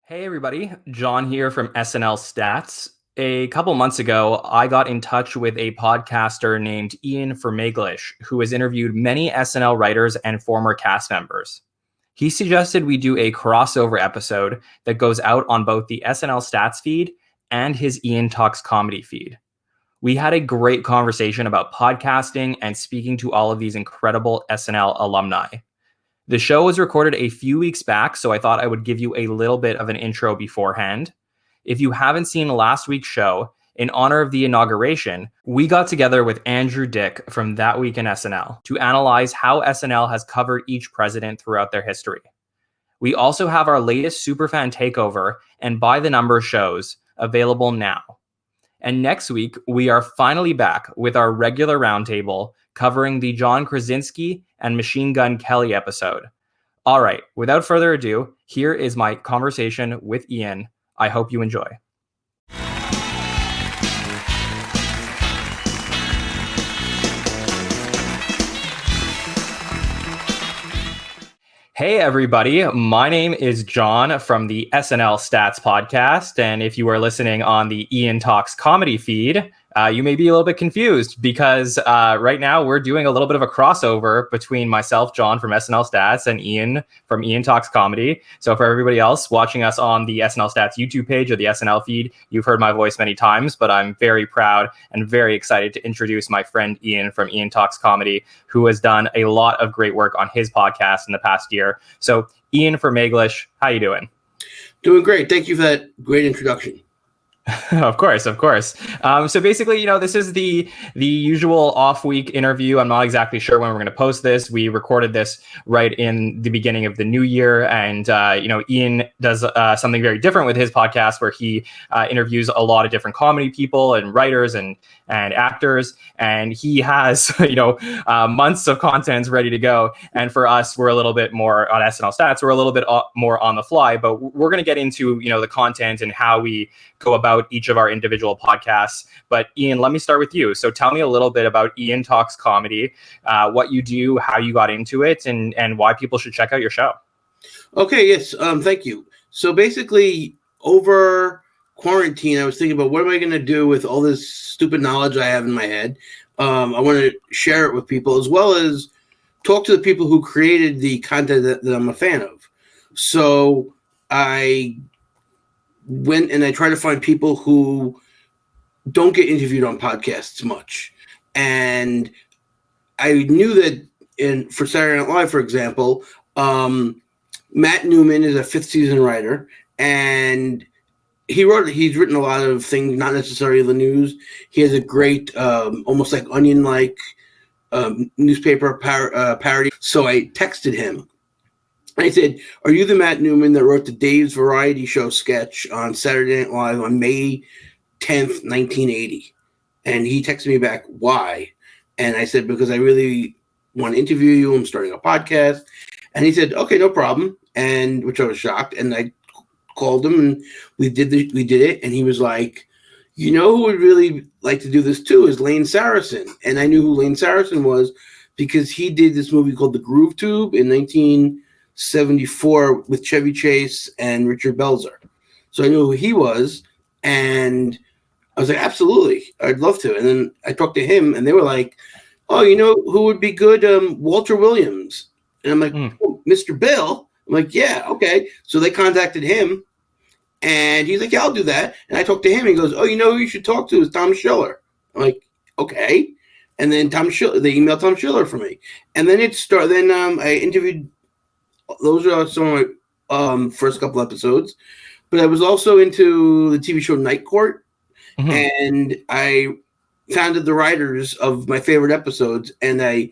Hey everybody, John here from SNL Stats. A couple months ago, I got in touch with a podcaster named Ian Fermaglich, who has interviewed many SNL writers and former cast members. He suggested we do a crossover episode that goes out on both the SNL Stats feed and his Ian Talks comedy feed. We had a great conversation about podcasting and speaking to all of these incredible SNL alumni. The show was recorded a few weeks back, so I thought I would give you a little bit of an intro beforehand. If you haven't seen last week's show, in honor of the inauguration, we got together with Andrew Dick from That Week in SNL to analyze how SNL has covered each president throughout their history. We also have our latest Superfan Takeover and By the Number shows available now. And next week, we are finally back with our regular roundtable covering the John Krasinski and Machine Gun Kelly episode. All right, without further ado, here is my conversation with Ian. I hope you enjoy. Hey, everybody. My name is John from the SNL Stats podcast. And if you are listening on the Ian Talks comedy feed, you may be a little bit confused because right now we're doing a little bit of a crossover between myself, John from SNL Stats, and Ian from Ian Talks Comedy. So for everybody else watching us on the SNL Stats YouTube page or the SNL feed, you've heard my voice many times, but I'm very proud and very excited to introduce my friend Ian from Ian Talks Comedy, who has done a lot of great work on his podcast in the past year. So Ian Fermaglich, how you doing? Doing great. Thank you for that great introduction. Of course. So basically, this is the usual off-week interview. I'm not exactly sure when we're going to post this. We recorded this right in the beginning of the new year, and Ian does something very different with his podcast, where he interviews a lot of different comedy people and writers and actors, and he has months of content ready to go. And for us, we're a little bit more on SNL Stats. We're a little bit more on the fly, but we're going to get into the content and how we go about each of our individual podcasts. But Ian, let me start with you. So tell me a little bit about Ian Talks Comedy, what you do, how you got into it, and why people should check out your show. Okay, yes, thank you. So basically, over quarantine, I was thinking about what am I going to do with all this stupid knowledge I have in my head. I want to share it with people, as well as talk to the people who created the content that I'm a fan of. So I went and I tried to find people who don't get interviewed on podcasts much. And I knew that for Saturday Night Live, for example, Matt Newman is a fifth season writer, and he's written a lot of things, not necessarily the news. He has a great, almost like Onion-like newspaper parody. So I texted him. I said, "Are you the Matt Newman that wrote the Dave's Variety Show sketch on Saturday Night Live on May 10th, 1980? And he texted me back, "Why?" And I said, "Because I really want to interview you. I'm starting a podcast." And he said, "Okay, no problem." And which I was shocked. And I called him and we did it. And he was like, "Who would really like to do this too is Lane Saracen." And I knew who Lane Saracen was because he did this movie called The Groove Tube in 1974 with Chevy Chase and Richard Belzer. So I knew who he was, and I was like, absolutely, I'd love to. And then I talked to him, and they were like, "Oh, who would be good? Walter Williams." And I'm like, "Oh, Mr. Bill?" I'm like, "Yeah, okay." So they contacted him, and he's like, "Yeah, I'll do that." And I talked to him. He goes, "Oh, who you should talk to is Tom Schiller." I'm like, "Okay." And then they emailed Tom Schiller for me. And then I interviewed. Those are some of my first couple episodes. But I was also into the TV show Night Court. Mm-hmm. And I founded the writers of my favorite episodes. And I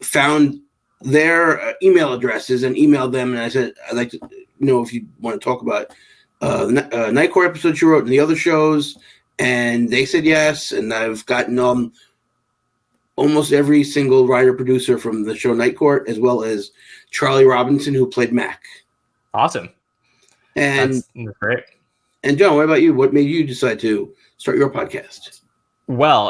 found their email addresses and emailed them. And I said, "I'd like to know if you want to talk about the Night Court episodes you wrote and the other shows." And they said yes. And I've gotten almost every single writer-producer from the show Night Court, as well as Charlie Robinson, who played Mac. Awesome. And that's great. And John, what about you? What made you decide to start your podcast? Well,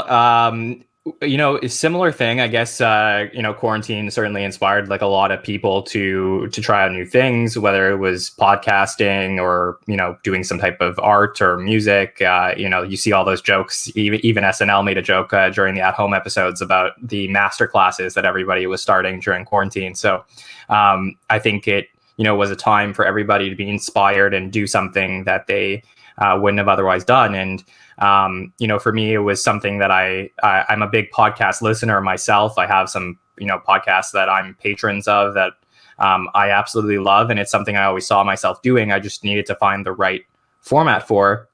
A similar thing, I guess. Quarantine certainly inspired like a lot of people to try out new things, whether it was podcasting or doing some type of art or music. You see all those jokes. Even SNL made a joke during the at-home episodes about the master classes that everybody was starting during quarantine. So I think it was a time for everybody to be inspired and do something that they wouldn't have otherwise done. And for me, it was something that I'm a big podcast listener myself. I have some, podcasts that I'm patrons of that I absolutely love. And it's something I always saw myself doing. I just needed to find the right format for.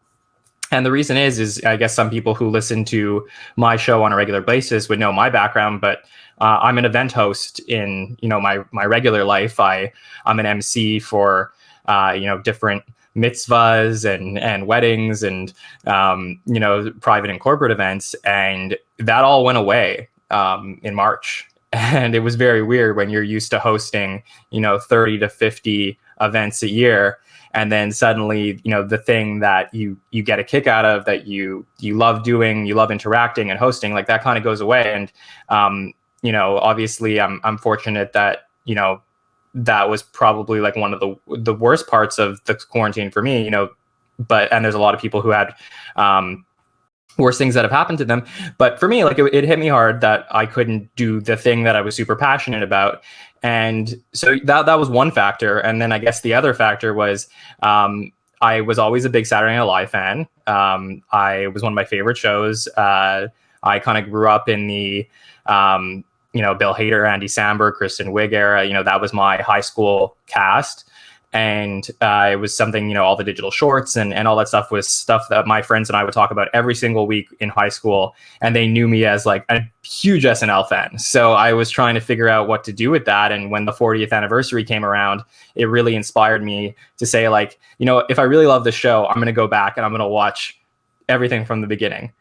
And the reason is I guess some people who listen to my show on a regular basis would know my background, but I'm an event host in, my regular life. I'm an MC for, different mitzvahs and weddings and private and corporate events, and that all went away in March. And it was very weird when you're used to hosting 30 to 50 events a year, and then suddenly the thing that you get a kick out of, that you love doing, you love interacting and hosting, like that kind of goes away. And obviously I'm fortunate that that was probably like one of the worst parts of the quarantine for me, and there's a lot of people who had worse things that have happened to them. But for me, like it hit me hard that I couldn't do the thing that I was super passionate about. And so that was one factor. And then I guess the other factor was I was always a big Saturday Night Live fan. I was one of my favorite shows. I kind of grew up in the Bill Hader, Andy Samberg, Kristen Wiig era. That was my high school cast. And it was something, all the digital shorts and all that stuff was stuff that my friends and I would talk about every single week in high school. And they knew me as like a huge SNL fan. So I was trying to figure out what to do with that. And when the 40th anniversary came around, it really inspired me to say, like, if I really love the show, I'm going to go back and I'm going to watch everything from the beginning.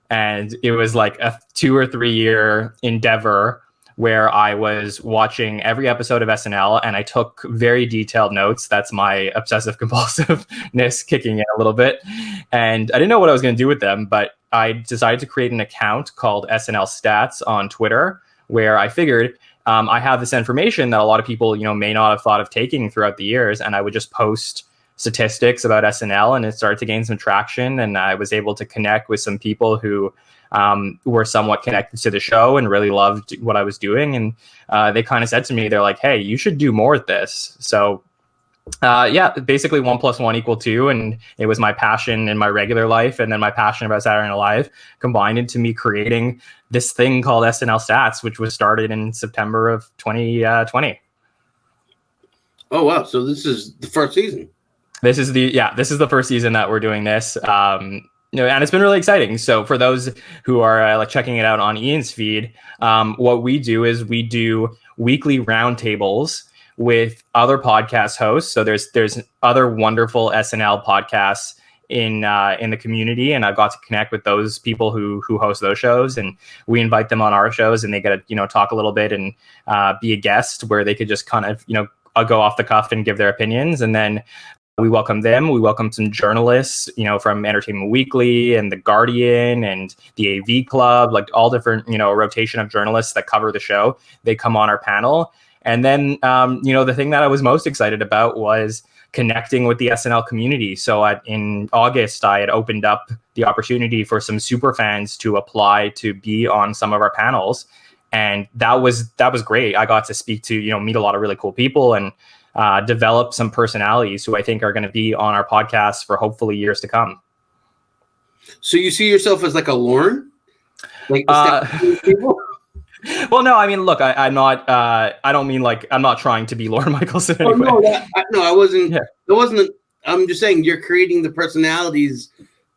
And it was like a 2 or 3 year endeavor where I was watching every episode of SNL and I took very detailed notes. That's my obsessive compulsiveness kicking in a little bit. And I didn't know what I was going to do with them, but I decided to create an account called SNL Stats on Twitter, where I figured I have this information that a lot of people, may not have thought of taking throughout the years. And I would just post statistics about SNL, and it started to gain some traction. And I was able to connect with some people who were somewhat connected to the show and really loved what I was doing. And they kind of said to me, they're like, hey, you should do more with this. So basically 1 + 1 = 2. And it was my passion in my regular life, and then my passion about Saturday Night Live combined into me creating this thing called SNL Stats, which was started in September of 2020. Oh, wow. So this is the first season. This is the first season that we're doing this. And it's been really exciting. So for those who are checking it out on Ian's feed, what we do is we do weekly roundtables with other podcast hosts. So there's other wonderful SNL podcasts in the community, and I've got to connect with those people who host those shows, and we invite them on our shows, and they get to talk a little bit and be a guest, where they could just kind of go off the cuff and give their opinions. And then we welcome them. We welcome some journalists, from Entertainment Weekly and The Guardian and the AV Club, like all different, a rotation of journalists that cover the show. They come on our panel. And then, the thing that I was most excited about was connecting with the SNL community. So in August, I had opened up the opportunity for some superfans to apply to be on some of our panels. And that was great. I got to speak to, meet a lot of really cool people and develop some personalities who I think are going to be on our podcast for hopefully years to come. So you see yourself as like a Lorne? Like people? Well, no, I mean, look, I'm not, I don't mean like, I'm not trying to be Lorne Michaelson anyway. I wasn't, I'm just saying you're creating the personalities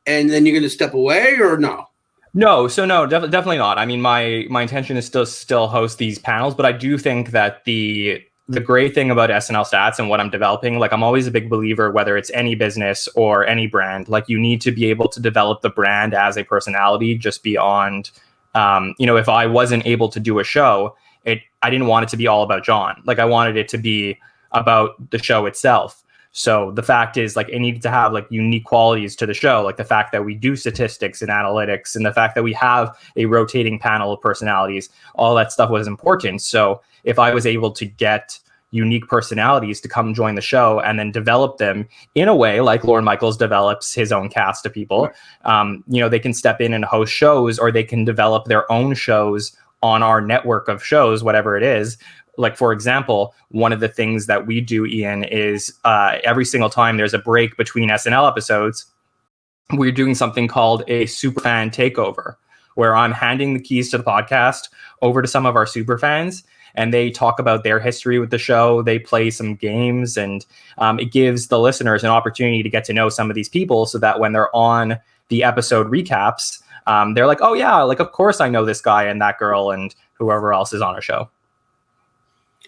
and then you're going to step away, or no? No, definitely not. I mean, my intention is still host these panels, but I do think that the great thing about SNL Stats and what I'm developing, like, I'm always a big believer, whether it's any business or any brand, like, you need to be able to develop the brand as a personality just beyond, if I wasn't able to do a show, I didn't want it to be all about John. Like, I wanted it to be about the show itself. So the fact is, like, it needed to have like unique qualities to the show, like the fact that we do statistics and analytics, and the fact that we have a rotating panel of personalities. All that stuff was important. So if I was able to get unique personalities to come join the show and then develop them in a way like Lorne Michaels develops his own cast of people, they can step in and host shows, or they can develop their own shows on our network of shows, whatever it is. Like, for example, one of the things that we do, Ian, is every single time there's a break between SNL episodes, we're doing something called a superfan takeover, where I'm handing the keys to the podcast over to some of our superfans, and they talk about their history with the show. They play some games, and it gives the listeners an opportunity to get to know some of these people, so that when they're on the episode recaps, they're like, oh yeah, like, of course I know this guy and that girl and whoever else is on our show.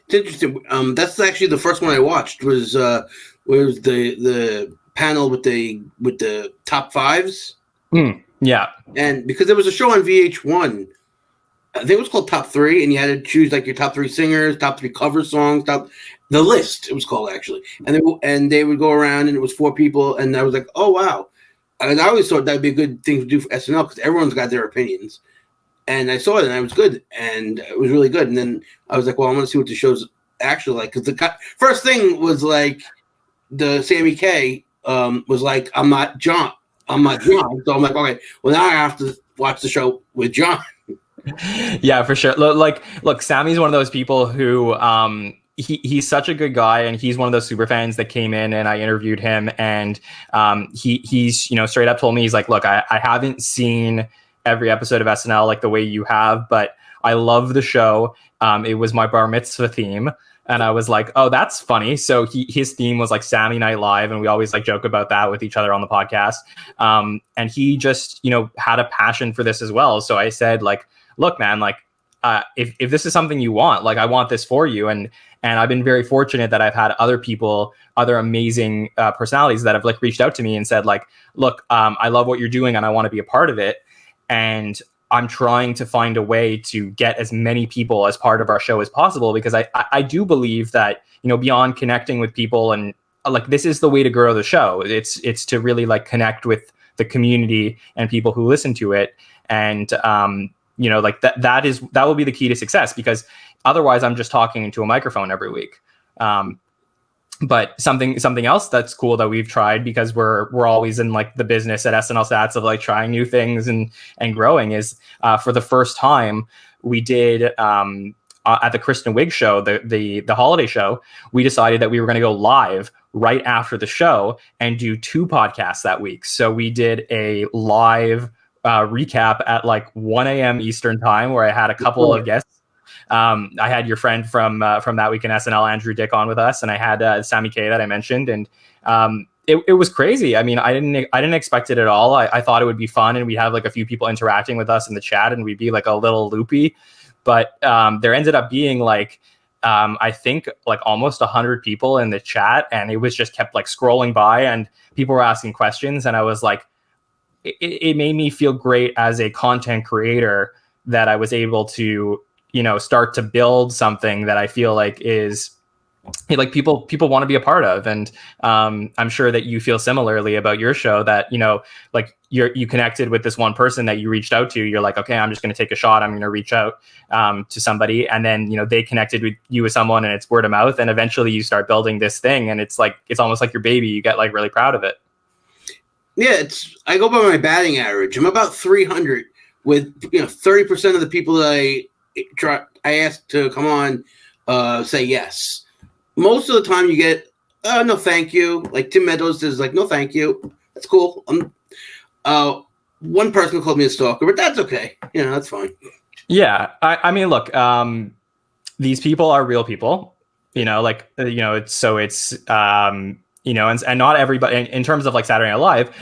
It's interesting. That's actually the first one I watched was the panel with the top fives. Yeah. And because there was a show on VH1, I think it was called Top 3, and you had to choose like your top 3 singers, top 3 cover songs, the list. It was called actually, and they would go around, and it was 4 people, and I was like, oh wow, and I always thought that'd be a good thing to do for SNL because everyone's got their opinions. And I saw it, and it was good, and it was really good. And then I was like, well, I want to see what the show's actually like. Because the first thing was like the Sammy Kay was like, I'm not John. So I'm like, okay, well, now I have to watch the show with John. Yeah, for sure. Look, Sammy's one of those people who he's such a good guy, and he's one of those super fans that came in, and I interviewed him, and he's straight up told me, he's like, look, I haven't seen every episode of SNL like the way you have, but I love the show. It was my bar mitzvah theme. And I was like, oh, that's funny. So his theme was like Sammy Night Live. And we always like joke about that with each other on the podcast. And he just, had a passion for this as well. So I said, like, look, man, like, if this is something you want, like, I want this for you. And I've been very fortunate that I've had other amazing personalities that have like reached out to me and said, like, look, I love what you're doing and I want to be a part of it. And I'm trying to find a way to get as many people as part of our show as possible, because I do believe that, beyond connecting with people, and like, this is the way to grow the show. It's to really like connect with the community and people who listen to it. And, like that will be the key to success, because otherwise I'm just talking into a microphone every week. But something else that's cool that we've tried, because we're always in like the business at SNL Stats of like trying new things and growing, is for the first time we did at the Kristen Wiig show, the holiday show, we decided that we were going to go live right after the show and do 2 podcasts that week. So we did a live recap at like 1 a.m. Eastern time, where I had a couple of guests. I had your friend from That Week in SNL, Andrew Dick, on with us, and I had Sammy Kay that I mentioned, and it was crazy. I mean, I didn't expect it at all. I thought it would be fun, and we'd have like a few people interacting with us in the chat, and we'd be like a little loopy. But there ended up being like I think like almost 100 people in the chat, and it was just kept like scrolling by, and people were asking questions, and I was like, it made me feel great as a content creator that I was able to start to build something that I feel like is like people want to be a part of. And I'm sure that you feel similarly about your show, that like you connected with this one person that you reached out to. You're like, okay, I'm just going to take a shot. I'm going to reach out to somebody, and then they connected with you with someone, and it's word of mouth, and eventually you start building this thing, and it's almost like your baby. You get like really proud of it. Yeah, I go by my batting average. I'm about 300 with 30% of the people that I asked to come on say yes. Most of the time you get no thank you. Like Tim Meadows is like, no thank you. That's cool. One person called me a stalker, but that's okay. That's fine. Yeah, I mean, look, these people are real people. It's and not everybody, in terms of like Saturday Night Live,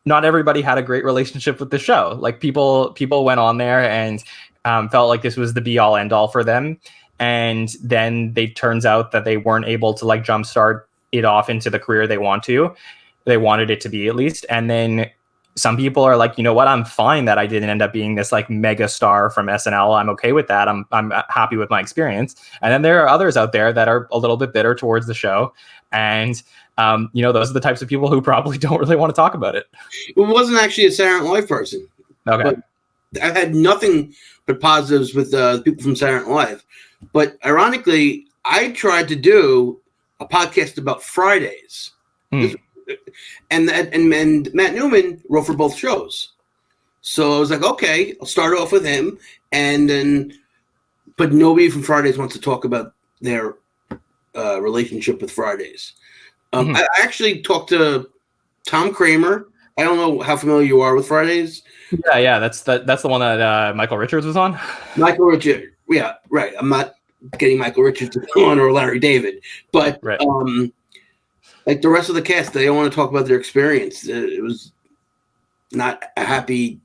not everybody had a great relationship with the show. Like people went on there and felt like this was the be all end all for them. And then it turns out that they weren't able to like jumpstart it off into the career they wanted it to be, at least. And then some people are like, you know what, I'm fine that I didn't end up being this like mega star from SNL. I'm okay with that. I'm happy with my experience. And then there are others out there that are a little bit bitter towards the show. And, those are the types of people who probably don't really want to talk about it. It wasn't actually a Saturday Night Live person. Okay. But I've had nothing but positives with people from Saturday Night Live. But ironically, I tried to do a podcast about Fridays. And Matt Newman wrote for both shows. So I was like, okay, I'll start off with him. But nobody from Fridays wants to talk about their relationship with Fridays. I actually talked to Tom Kramer. I don't know how familiar you are with Fridays. Yeah, that's the one that Michael Richards was on. Michael Richards, yeah, right. I'm not getting Michael Richards to come on or Larry David, but right. Like the rest of the cast, they don't want to talk about their experience. It was not a happy,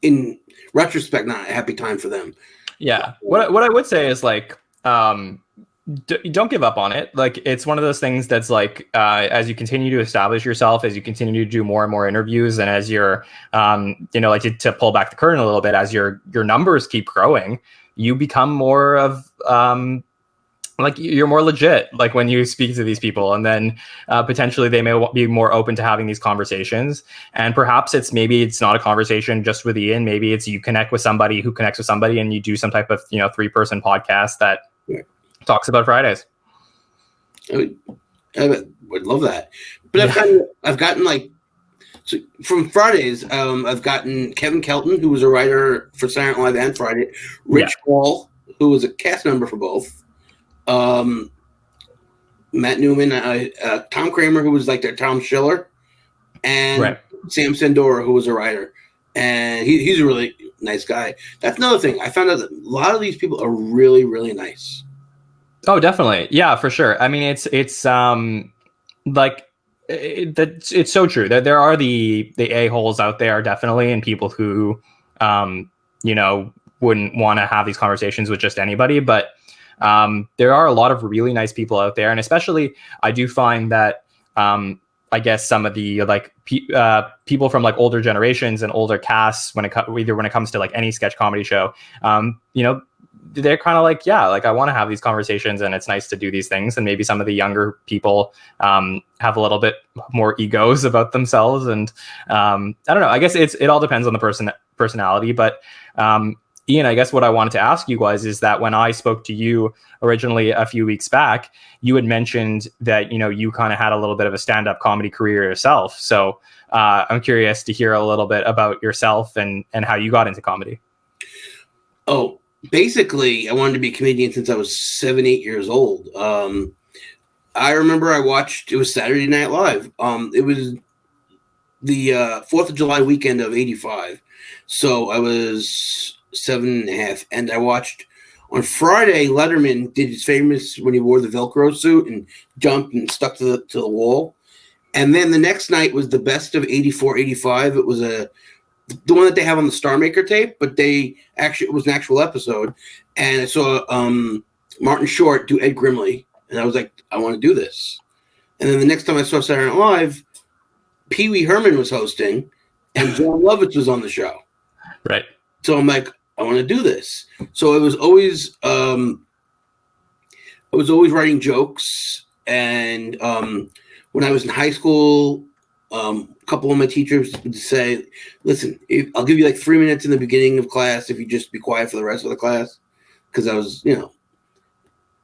in retrospect, not a happy time for them. Yeah, what I would say is like, don't give up on it. Like, it's one of those things that's like, as you continue to establish yourself, as you continue to do more and more interviews, and as you're, like to pull back the curtain a little bit, as your numbers keep growing, you become more of, like you're more legit, like when you speak to these people, and then potentially they may be more open to having these conversations. And perhaps maybe it's not a conversation just with Ian. Maybe it's you connect with somebody who connects with somebody, and you do some type of 3-person podcast that talks about Fridays. I would love that. But I've gotten like, so from Fridays, I've gotten Kevin Kelton, who was a writer for Saturday Night Live and Friday, Rich Hall, who was a cast member for both, Matt Newman, Tom Kramer, who was like their Tom Schiller, and Sam Sandora, who was a writer. And he's a really nice guy. That's another thing. I found out that a lot of these people are really, really nice. Oh, definitely. Yeah, for sure. I mean, it's like it's so true that there are the a-holes out there, definitely, and people who wouldn't want to have these conversations with just anybody. But there are a lot of really nice people out there, and especially I do find that I guess some of the like people from like older generations and older casts, when it comes to like any sketch comedy show, they're kind of like, yeah, like I want to have these conversations, and it's nice to do these things. And maybe some of the younger people have a little bit more egos about themselves, and I don't know. I guess it all depends on the personality, but. Ian, I guess what I wanted to ask you is that when I spoke to you originally a few weeks back, you had mentioned that, you kind of had a little bit of a stand-up comedy career yourself. So I'm curious to hear a little bit about yourself and how you got into comedy. Oh, basically, I wanted to be a comedian since I was 7-8 years old. I remember it was Saturday Night Live. It was the 4th of July weekend of 85. So I was 7.5, and I watched on Friday. Letterman did his famous when he wore the Velcro suit and jumped and stuck to the wall. And then the next night was the best of 84-85. It was the one that they have on the Star Maker tape, but it was an actual episode. And I saw Martin Short do Ed Grimley, and I was like, I want to do this. And then the next time I saw Saturday Night Live, Pee Wee Herman was hosting, and John Lovitz was on the show. Right. So I'm like, I want to do this. So I was always writing jokes. And when I was in high school, a couple of my teachers would say, listen, I'll give you like 3 minutes in the beginning of class if you just be quiet for the rest of the class. Because I was,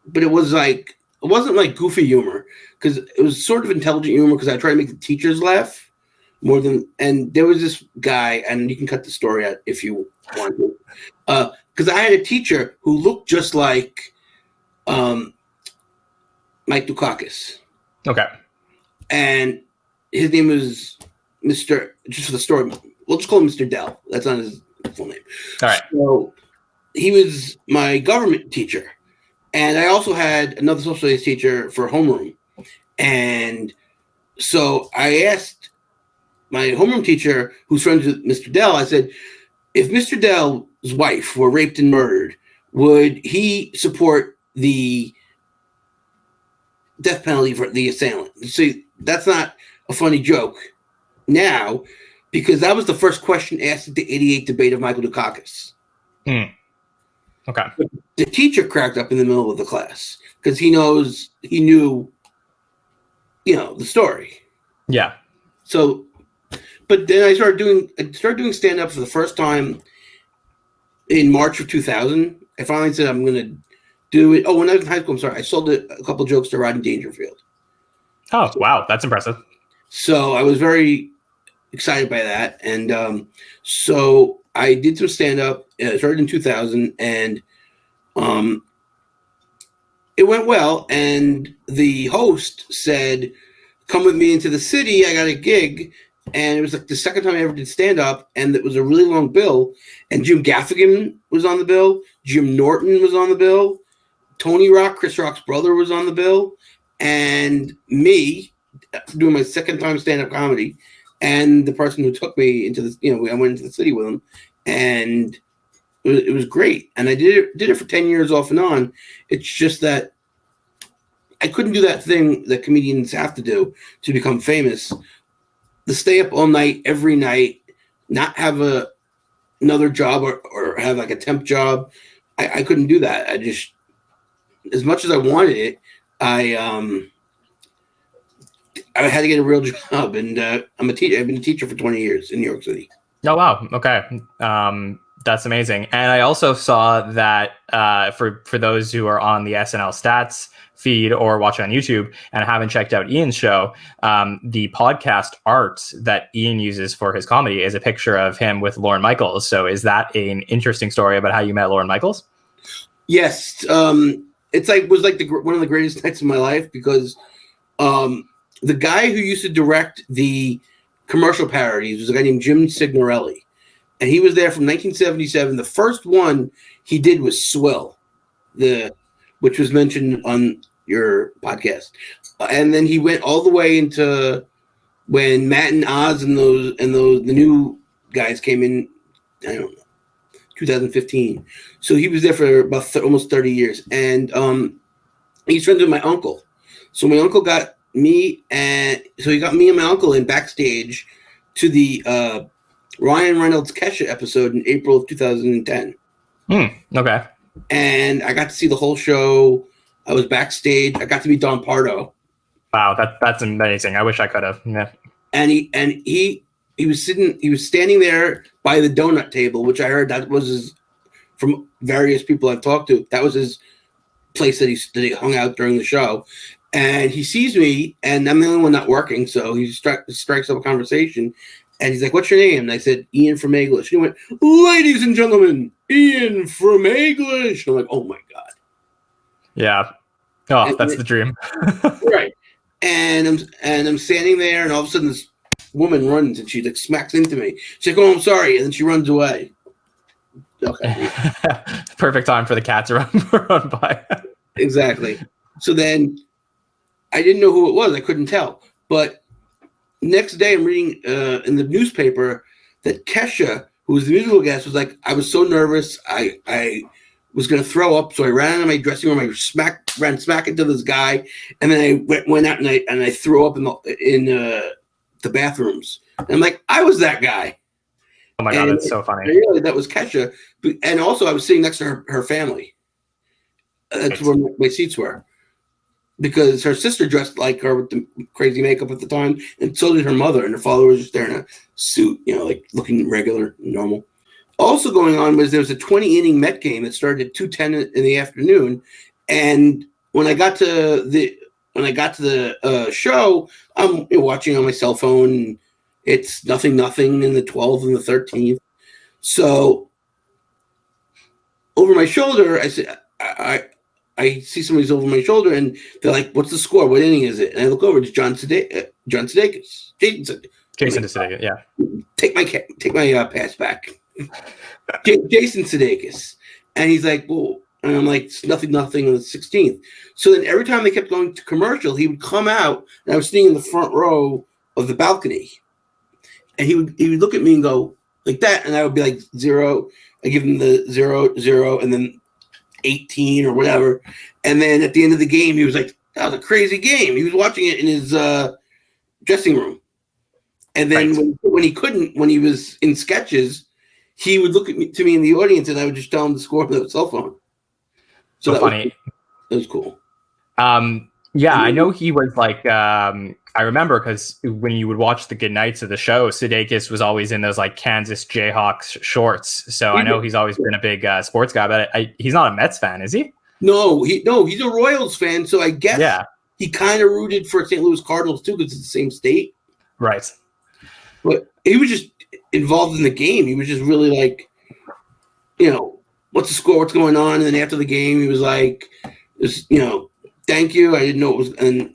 but it wasn't like goofy humor, because it was sort of intelligent humor, because I tried to make the teachers laugh more than, and there was this guy, and you can cut the story out if you want to, because I had a teacher who looked just like Mike Dukakis. Okay. And his name was Mr. Just for the story, we'll just call him Mr. Dell. That's not his full name. All right. So he was my government teacher. And I also had another social studies teacher for homeroom. And so I asked my homeroom teacher, who's friends with Mr. Dell, I said, if Mr. Dell's wife were raped and murdered, would he support the death penalty for the assailant? See, that's not a funny joke now, because that was the first question asked at the '88 debate of Michael Dukakis. Okay. But the teacher cracked up in the middle of the class because he knew, the story. Yeah. So, but then I started doing stand up for the first time in March of 2000. I finally said I'm going to do it. Oh, when I was in high school, I'm sorry, I sold a couple jokes to Rodney Dangerfield. Oh, wow, that's impressive. So I was very excited by that, and so I did some stand up. It started in 2000, and it went well. And the host said, "Come with me into the city. I got a gig." And it was like the second time I ever did stand up, and it was a really long bill. And Jim Gaffigan was on the bill. Jim Norton was on the bill. Tony Rock, Chris Rock's brother, was on the bill, and me doing my second time stand up comedy. And the person who took me into this, I went into the city with him, and it was great. And I did it for 10 years off and on. It's just that I couldn't do that thing that comedians have to do to become famous. The stay up all night, every night, not have another job or have like a temp job. I couldn't do that. I just, as much as I wanted it, I had to get a real job, and I'm a teacher. I've been a teacher for 20 years in New York City. Oh, wow. Okay. That's amazing. And I also saw that for those who are on the SNL Stats feed or watch on YouTube and haven't checked out Ian's show, the podcast art that Ian uses for his comedy is a picture of him with Lorne Michaels. So is that an interesting story about how you met Lorne Michaels? Yes. It's was one of the greatest nights of my life, because the guy who used to direct the commercial parodies was a guy named Jim Signorelli. And he was there from 1977. The first one he did was Swill, which was mentioned on your podcast. And then he went all the way into when Matt and Oz and the new guys came in, I don't know, 2015. So he was there for about almost 30 years. And he's friends with my uncle. So my uncle got me, and so he got me and my uncle in backstage to the Ryan Reynolds Kesha episode in April of 2010. Okay. And I got to see the whole show. I was backstage. I got to meet Don Pardo. Wow, that's amazing. I wish I could have. Yeah. And he was standing there by the donut table, which I heard that was from various people I've talked to. That was his place that he hung out during the show. And he sees me, and I'm the only one not working, so he strikes up a conversation. And he's like, "What's your name?" And I said, "Ian Fermaglich." He went, "Ladies and gentlemen, Ian Fermaglich." I'm like, "Oh my God." Yeah. Oh, that's the dream. Right. And I'm standing there, and all of a sudden this woman runs, and she like smacks into me. She's like, "Oh, I'm sorry," and then she runs away. Okay. Perfect time for the cat to run by. Exactly. So then I didn't know who it was. I couldn't tell. But next day I'm reading in the newspaper that Kesha, who was the musical guest, was like, "I was so nervous. I was going to throw up. So I ran out of my dressing room. I ran smack into this guy. And then I went out and I threw up in the bathrooms." And I'm like, I was that guy. Oh my God, that's so funny. I realized that was Kesha. And also I was sitting next to her family. That's where my seats were. Because her sister dressed like her with the crazy makeup at the time, and so did her mother. And her father was just there in a suit, like looking regular, normal. Also going on was there was a 20-inning Met game that started at 2:10 in the afternoon, and when I got to the show, I'm watching on my cell phone. And it's nothing in the 12th and the 13th. So over my shoulder, I said, I see somebody's over my shoulder, and they're like, "What's the score? What inning is it?" And I look over, it's John Sudeikis. Jason Sudeikis, yeah. Take my pass back. Jason Sudeikis. And he's like, "Well," and I'm like, "It's nothing on the 16th." So then every time they kept going to commercial, he would come out, and I was sitting in the front row of the balcony, and he would look at me and go like that, and I would be like 0. I give him the 0, and then 18 or whatever. And then at the end of the game, he was like, "That was a crazy game." He was watching it in his dressing room. And then Right. when he couldn't, when he was in sketches, he would look to me in the audience, and I would just tell him the score with a cell phone. So So funny. that was cool. Yeah, I know he was like, I remember because when you would watch the good nights of the show, Sudeikis was always in those like Kansas Jayhawks shorts. So I know he's always been a big sports guy, but he's not a Mets fan, is he? No, he's a Royals fan. So I guess he kind of rooted for St. Louis Cardinals too, because it's the same state. Right. But he was just involved in the game. He was just really like, what's the score? What's going on? And then after the game, he was like, thank you. I didn't know it was. And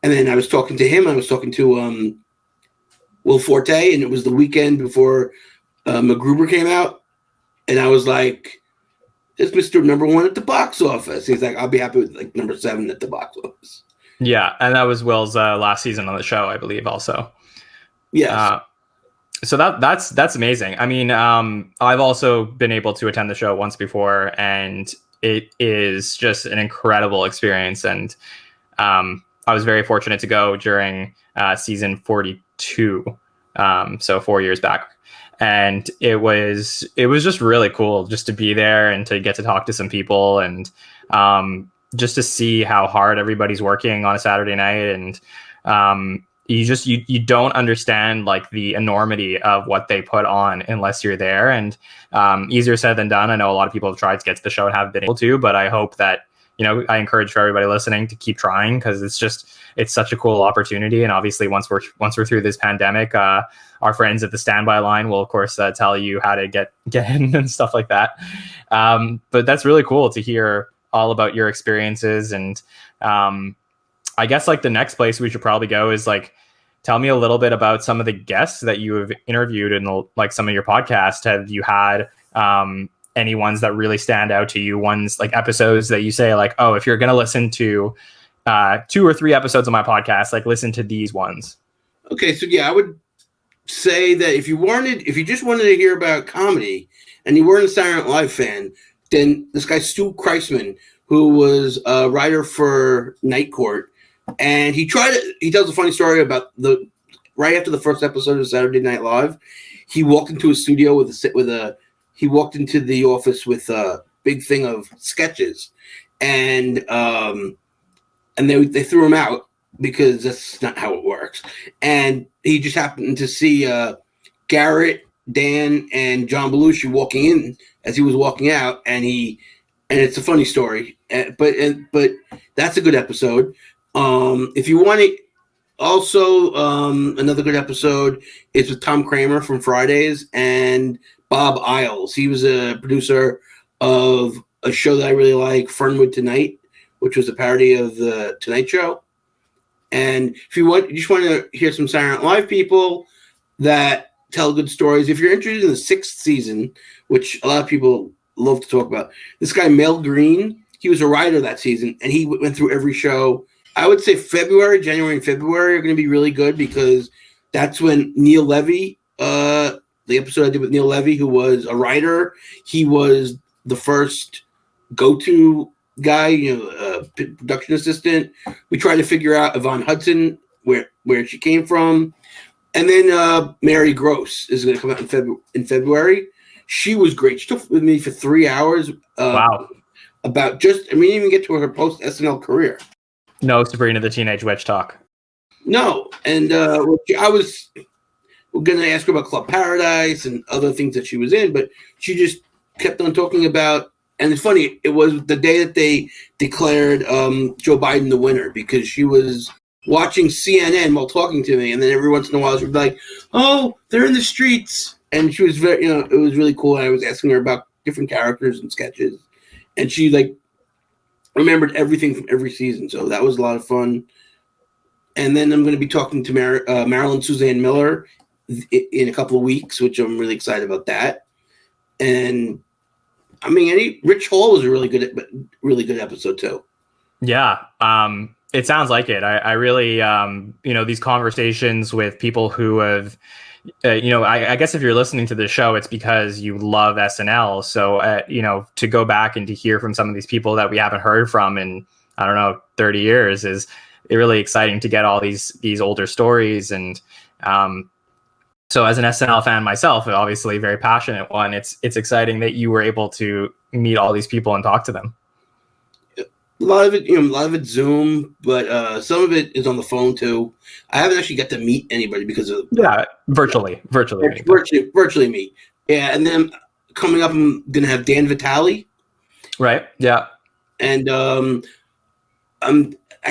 then I was talking to him. I was talking to Will Forte, and it was the weekend before MacGruber came out. And I was like, it's Mr. Number 1 at the box office. He's like, I'll be happy with like number 7 at the box office. Yeah. And that was Will's last season on the show, I believe, also. Yes. So that's amazing. I mean, I've also been able to attend the show once before, and it is just an incredible experience. And I was very fortunate to go during season 42, so 4 years back. And it was just really cool just to be there and to get to talk to some people, and just to see how hard everybody's working on a Saturday night. And you don't understand like the enormity of what they put on unless you're there. And easier said than done. I know a lot of people have tried to get to the show and haven't been able to, but I hope that, I encourage for everybody listening to keep trying, because it's such a cool opportunity. And obviously once we're through this pandemic, our friends at the standby line will of course tell you how to get in and stuff like that. But that's really cool to hear all about your experiences. And I guess like the next place we should probably go is like, tell me a little bit about some of the guests that you have interviewed in like some of your podcasts. Have you had any ones that really stand out to you? Ones like episodes that you say like, oh, if you're going to listen to 2 or 3 episodes of my podcast, like listen to these ones. Okay. So yeah, I would say that if you just wanted to hear about comedy and you weren't a Saturday Night Live fan, then this guy, Stu Kreisman, who was a writer for Night Court, and he tells a funny story about right after the first episode of Saturday Night Live, he walked into a studio he walked into the office with a big thing of sketches, and they threw him out because that's not how it works. And he just happened to see Garrett, Dan, and John Belushi walking in as he was walking out, and it's a funny story, but that's a good episode. If you want it, also another good episode is with Tom Kramer from Fridays and Bob Iles. He was a producer of a show that I really like, Fernwood Tonight, which was a parody of the Tonight Show. And if you just want to hear some Saturday Night Live people that tell good stories, if you're interested in the 6th season, which a lot of people love to talk about, this guy Mel Green, he was a writer that season, and he went through every show. I would say January and February are going to be really good, because that's when Neil Levy, the episode I did with Neil Levy, who was a writer, he was the first go-to guy, production assistant. We tried to figure out Yvonne Hudson, where she came from. And then Mary Gross is going to come out in February. She was great. She took with me for 3 hours. Wow. We didn't even get to her post SNL career. No Sabrina the Teenage Witch talk. No. And I was going to ask her about Club Paradise and other things that she was in, but she just kept on talking about, and it's funny, it was the day that they declared Joe Biden the winner, because she was watching CNN while talking to me, and then every once in a while she'd be like, oh, they're in the streets. And she was very, it was really cool. And I was asking her about different characters and sketches, and she like remembered everything from every season. So that was a lot of fun. And then I'm going to be talking to Marilyn Suzanne Miller in a couple of weeks, which I'm really excited about that. And I mean, Rich Hall was a really good episode too. Yeah. It sounds like it. I really, these conversations with people who have, I guess if you're listening to this show, it's because you love SNL. So, to go back and to hear from some of these people that we haven't heard from in, 30 years is really exciting to get all these older stories. And So as an SNL fan myself, obviously a very passionate one, it's exciting that you were able to meet all these people and talk to them. A lot of it, a lot of it's Zoom, but some of it is on the phone too. I haven't actually got to meet anybody because of virtually meet. Yeah, and then coming up, I'm gonna have Dan Vitale. Right. Yeah. And I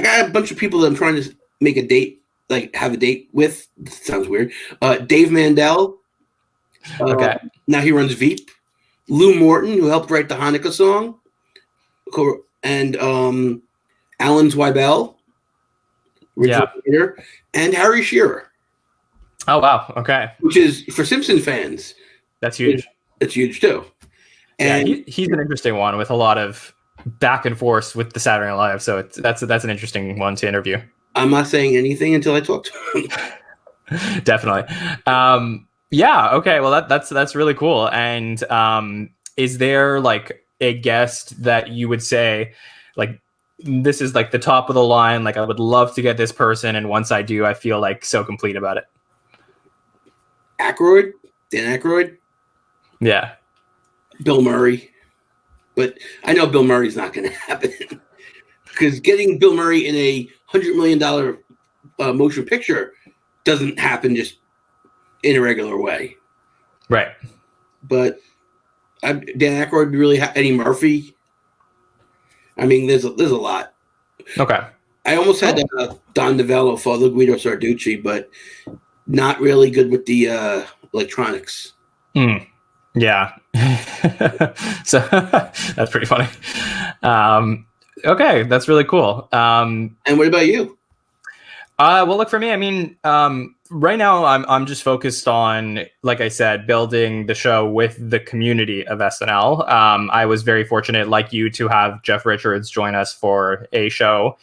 got a bunch of people that I'm trying to make a date, like have a date with. Sounds weird. Dave Mandel. Okay. Now he runs Veep. Lou Morton, who helped write the Hanukkah song, and Alan Zweibel, writer, and Harry Shearer. Oh wow! Okay. Which is for Simpson fans. That's huge. It's huge too. And yeah, he's an interesting one with a lot of back and forth with the Saturday Night Live. So that's an interesting one to interview. I'm not saying anything until I talk to him. Definitely. Yeah. Okay. Well, that's really cool. And is there like a guest that you would say, like, this is like the top of the line? Like, I would love to get this person, and once I do, I feel like so complete about it. Dan Aykroyd. Yeah. Bill Murray. But I know Bill Murray's not going to happen because getting Bill Murray in a $100 million motion picture doesn't happen just in a regular way. Right. But Dan Aykroyd would be really Eddie Murphy. I mean, there's a lot. Okay. I almost had Don DeVello, Father Guido Sarducci, but not really good with the electronics. Yeah. So that's pretty funny. Okay, that's really cool. And what about you? Well, look, for me, I mean, right now I'm just focused on, like I said, building the show with the community of SNL. I was very fortunate, like you, to have Jeff Richards join us for a show,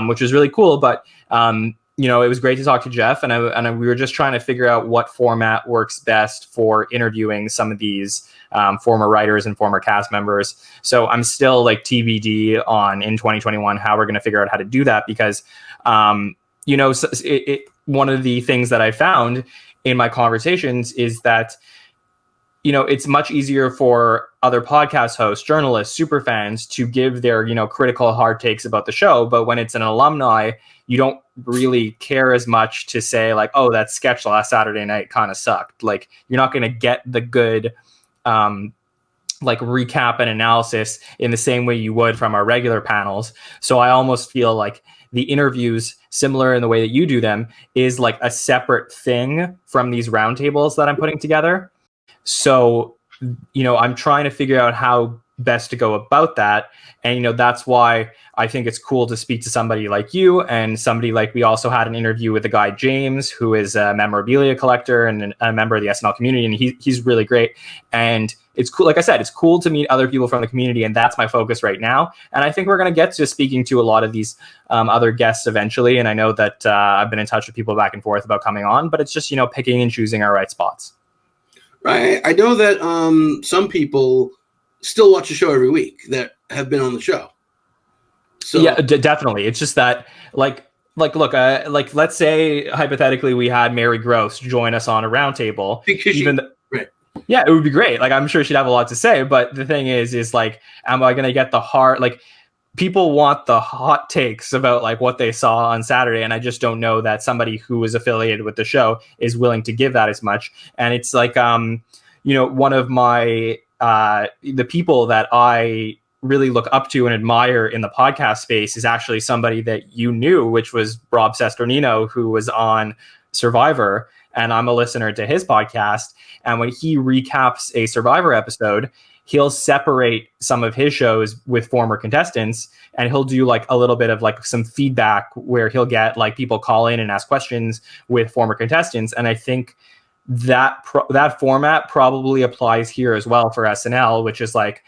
which was really cool. But it was great to talk to Jeff, and we were just trying to figure out what format works best for interviewing some of these former writers and former cast members. So I'm still like TBD on in 2021 how we're going to figure out how to do that, because one of the things that I found in my conversations is that it's much easier for other podcast hosts, journalists, superfans to give their, critical hard takes about the show. But when it's an alumni, you don't really care as much to say like, oh, that sketch last Saturday night kind of sucked. Like, you're not going to get the good, recap and analysis in the same way you would from our regular panels. So I almost feel like the interviews, similar in the way that you do them, is like a separate thing from these roundtables that I'm putting together. So, I'm trying to figure out how best to go about that. And, that's why I think it's cool to speak to somebody like you, and somebody like, we also had an interview with a guy, James, who is a memorabilia collector and a member of the SNL community. And he's really great. And it's cool. Like I said, it's cool to meet other people from the community. And that's my focus right now. And I think we're going to get to speaking to a lot of these other guests eventually. And I know that I've been in touch with people back and forth about coming on, but it's just, picking and choosing our right spots. Right. I know that some people still watch the show every week that have been on the show. So yeah, definitely. It's just that, look, let's say hypothetically we had Mary Gross join us on a roundtable. Right. Yeah, it would be great. Like, I'm sure she'd have a lot to say. But the thing is like, am I going to get the hard, like, people want the hot takes about like what they saw on Saturday. And I just don't know that somebody who is affiliated with the show is willing to give that as much. And it's like, one of my, the people that I really look up to and admire in the podcast space is actually somebody that you knew, which was Rob Sesternino, who was on Survivor. And I'm a listener to his podcast. And when he recaps a Survivor episode, he'll separate some of his shows with former contestants, and he'll do like a little bit of like some feedback where he'll get like people call in and ask questions with former contestants. And I think that that format probably applies here as well for SNL, which is like,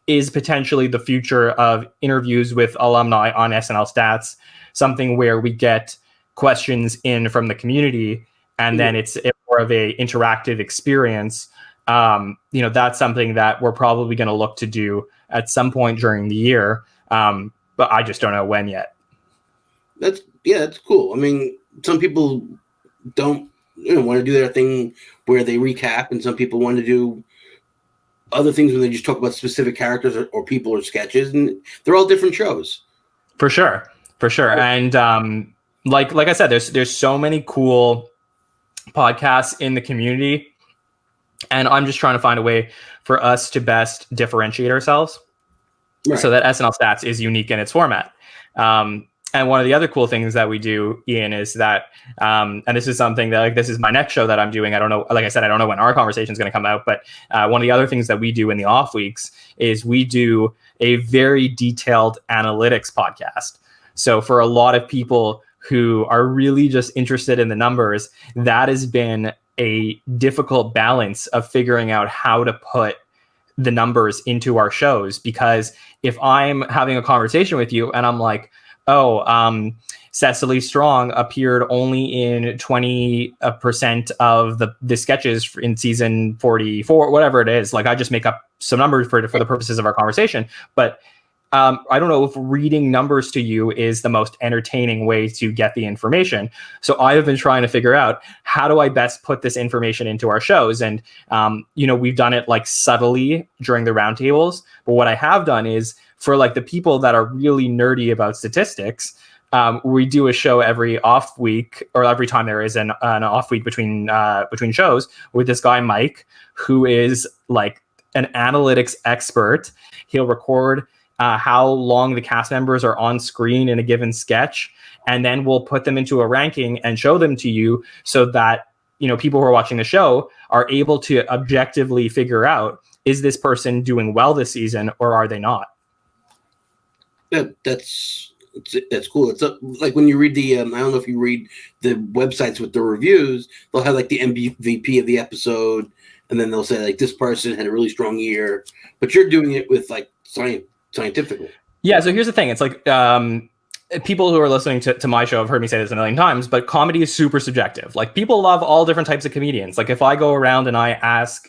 is potentially the future of interviews with alumni on SNL Stats, something where we get questions in from the community, and then it's more of a interactive experience. That's something that we're probably going to look to do at some point during the year. But I just don't know when yet. That's cool. I mean, some people don't want to do their thing where they recap, and some people want to do other things when they just talk about specific characters or people or sketches, and they're all different shows. For sure. And like I said, there's so many cool podcasts in the community, and I'm just trying to find a way for us to best differentiate ourselves, right, so that SNL Stats is unique in its format. And one of the other cool things that we do, Ian, is that, and this is something that, like, this is my next show that I'm doing. I don't know, like I said, I don't know when our conversation is going to come out, but one of the other things that we do in the off weeks is we do a very detailed analytics podcast. So for a lot of people who are really just interested in the numbers, that has been a difficult balance of figuring out how to put the numbers into our shows. Because if I'm having a conversation with you and I'm like, Cecily Strong appeared only in 20% of the sketches in season 44, whatever it is. Like, I just make up some numbers for the purposes of our conversation. But I don't know if reading numbers to you is the most entertaining way to get the information. So I have been trying to figure out, how do I best put this information into our shows? And, we've done it like subtly during the roundtables. But what I have done is, for like the people that are really nerdy about statistics, we do a show every off week, or every time there is an off week between shows, with this guy, Mike, who is like an analytics expert. He'll record how long the cast members are on screen in a given sketch, and then we'll put them into a ranking and show them to you, so that, people who are watching the show are able to objectively figure out, is this person doing well this season or are they not? That's cool. It's like when you read the I don't know if you read the websites with the reviews, they'll have like the MVP of the episode, and then they'll say like, this person had a really strong year, but you're doing it with like scientifically. Yeah. So here's the thing. It's like, people who are listening to my show have heard me say this a million times, but comedy is super subjective. Like, people love all different types of comedians. Like, if I go around and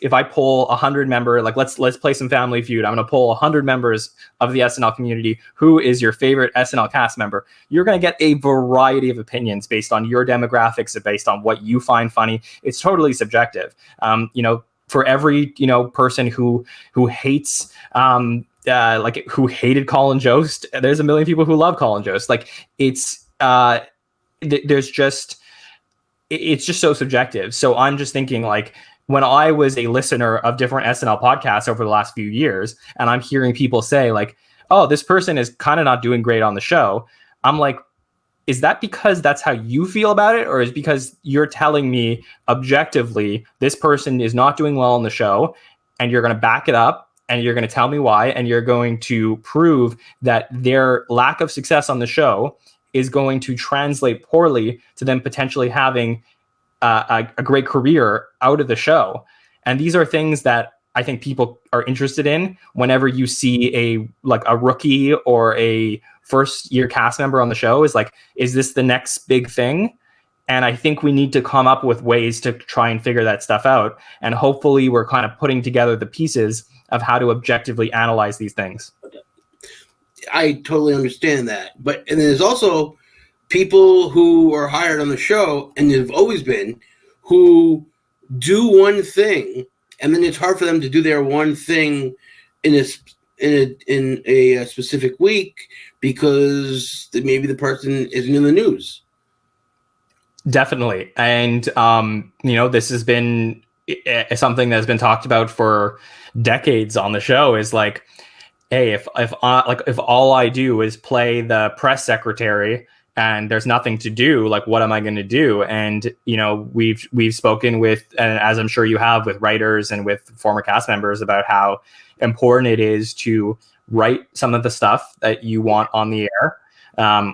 if I poll 100 member, like, let's play some Family Feud. I'm going to poll 100 members of the SNL community. Who is your favorite SNL cast member? You're going to get a variety of opinions based on your demographics and based on what you find funny. It's totally subjective. For every, person who hates, who hated Colin Jost, there's a million people who love Colin Jost. Like, it's just so subjective. So I'm just thinking, like, when I was a listener of different SNL podcasts over the last few years, and I'm hearing people say like, oh, this person is kind of not doing great on the show, I'm like, is that because that's how you feel about it? Or is it because you're telling me objectively, this person is not doing well on the show, and you're going to back it up, and you're going to tell me why, and you're going to prove that their lack of success on the show is going to translate poorly to them potentially having a great career out of the show? And these are things that I think people are interested in whenever you see a rookie or a first year cast member on the show. Is like, is this the next big thing? And I think we need to come up with ways to try and figure that stuff out. And hopefully we're kind of putting together the pieces of how to objectively analyze these things. I totally understand that. And there's also people who are hired on the show, and they've always been, who do one thing, and then it's hard for them to do their one thing in a specific week because maybe the person isn't in the news. Definitely. And, this has been something that's been talked about for decades on the show, is like, hey, if all I do is play the press secretary and there's nothing to do, like, what am I going to do? And, we've spoken with, and as I'm sure you have, with writers and with former cast members, about how important it is to write some of the stuff that you want on the air.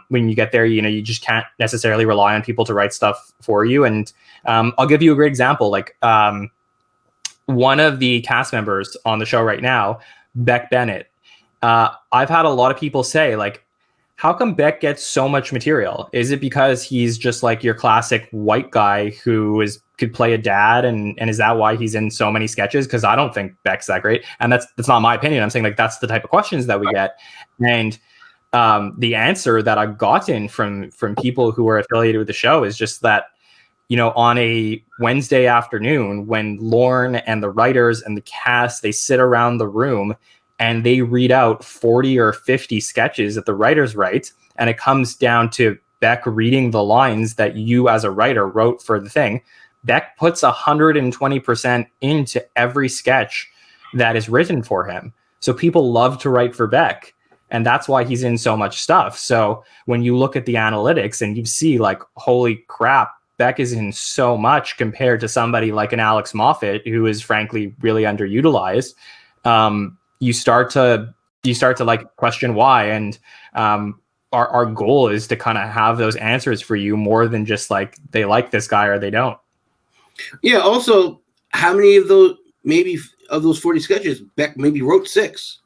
When you get there, you just can't necessarily rely on people to write stuff for you. And I'll give you a great example. Like, one of the cast members on the show right now, Beck Bennett, I've had a lot of people say, like, how come Beck gets so much material? Is it because he's just like your classic white guy who could play a dad, and is that why he's in so many sketches? Because I don't think Beck's that great, and that's not my opinion. I'm saying, like, that's the type of questions that we get. And the answer that I've gotten from people who are affiliated with the show is just that, on a Wednesday afternoon when Lorne and the writers and the cast, they sit around the room and they read out 40 or 50 sketches that the writers write. And it comes down to Beck reading the lines that you as a writer wrote for the thing. Beck puts 120% into every sketch that is written for him. So people love to write for Beck. And that's why he's in so much stuff. So when you look at the analytics and you see like, holy crap, Beck is in so much compared to somebody like an Alex Moffat, who is frankly really underutilized. You start to like question why. And our goal is to kind of have those answers for you more than just like they like this guy or they don't. Yeah. Also, how many of those, maybe of those 40 sketches, Beck maybe wrote 6?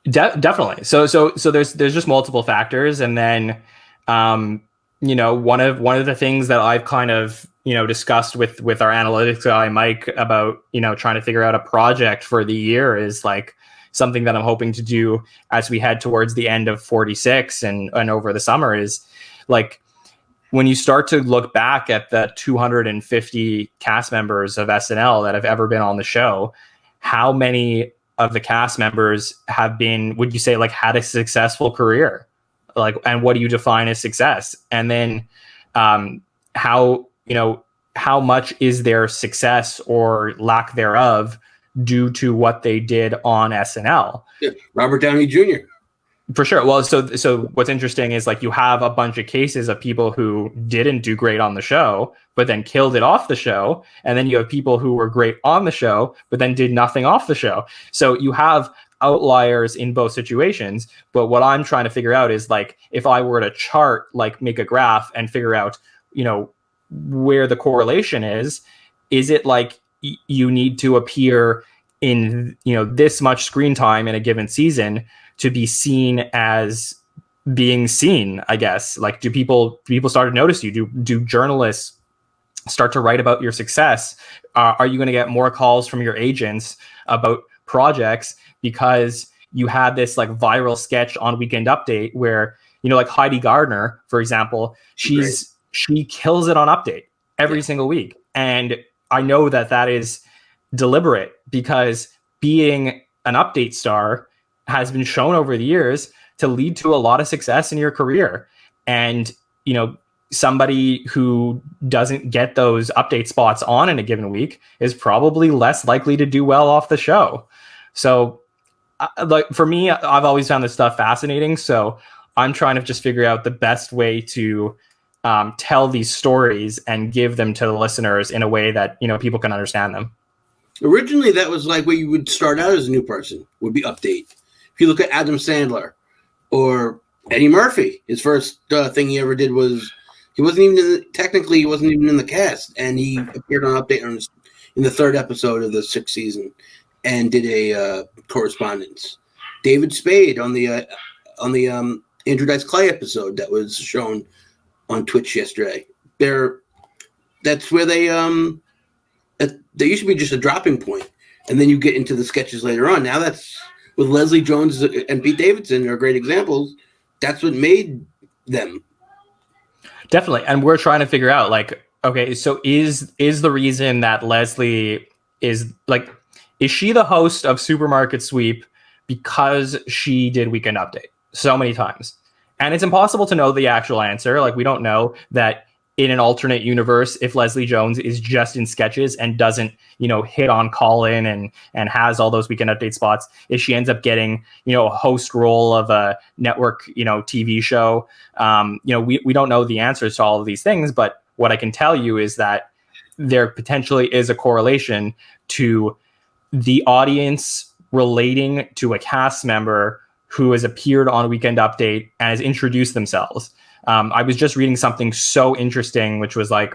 Definitely. So there's just multiple factors. And then, one of the things that I've kind of, discussed with our analytics guy, Mike, about, trying to figure out a project for the year is like something that I'm hoping to do as we head towards the end of 46 and over the summer is like, when you start to look back at the 250 cast members of SNL that have ever been on the show, how many of the cast members have been, would you say, like, had a successful career? Like, and what do you define as success? And then how much is their success or lack thereof due to what they did on SNL? Yeah, Robert Downey Jr. For sure. Well, so what's interesting is like you have a bunch of cases of people who didn't do great on the show, but then killed it off the show. And then you have people who were great on the show, but then did nothing off the show. So you have outliers in both situations. But what I'm trying to figure out is like, if I were to chart, like make a graph and figure out, where the correlation is it like you need to appear in, this much screen time in a given season to be seen as being seen, I guess. Like, do people start to notice you? Do journalists start to write about your success? Are you going to get more calls from your agents about projects because you had this like viral sketch on Weekend Update where, like Heidi Gardner, for example, she kills it on Update every single week. And I know that is deliberate because being an Update star has been shown over the years to lead to a lot of success in your career. And, somebody who doesn't get those Update spots on in a given week is probably less likely to do well off the show. So like for me, I've always found this stuff fascinating. So I'm trying to just figure out the best way to tell these stories and give them to the listeners in a way that, people can understand them. Originally, that was like where you would start out as a new person, would be Update. If you look at Adam Sandler or Eddie Murphy, his first thing he ever did was he wasn't even in the cast, and he appeared on Update in the 3rd episode of the 6th season and did a correspondence. David Spade on the Andrew Dice Clay episode that was shown on Twitch yesterday. That's where they used to be just a dropping point, and then you get into the sketches later on. Now that's with Leslie Jones and Pete Davidson are great examples. That's what made them. Definitely. And we're trying to figure out like, okay, so is the reason that Leslie is she the host of Supermarket Sweep because she did Weekend Update so many times? And it's impossible to know the actual answer. Like, we don't know that in an alternate universe, if Leslie Jones is just in sketches and doesn't, hit on call-in and has all those Weekend Update spots, if she ends up getting, a host role of a network, TV show, we don't know the answers to all of these things. But what I can tell you is that there potentially is a correlation to the audience relating to a cast member who has appeared on Weekend Update and has introduced themselves. I was just reading something so interesting, which was like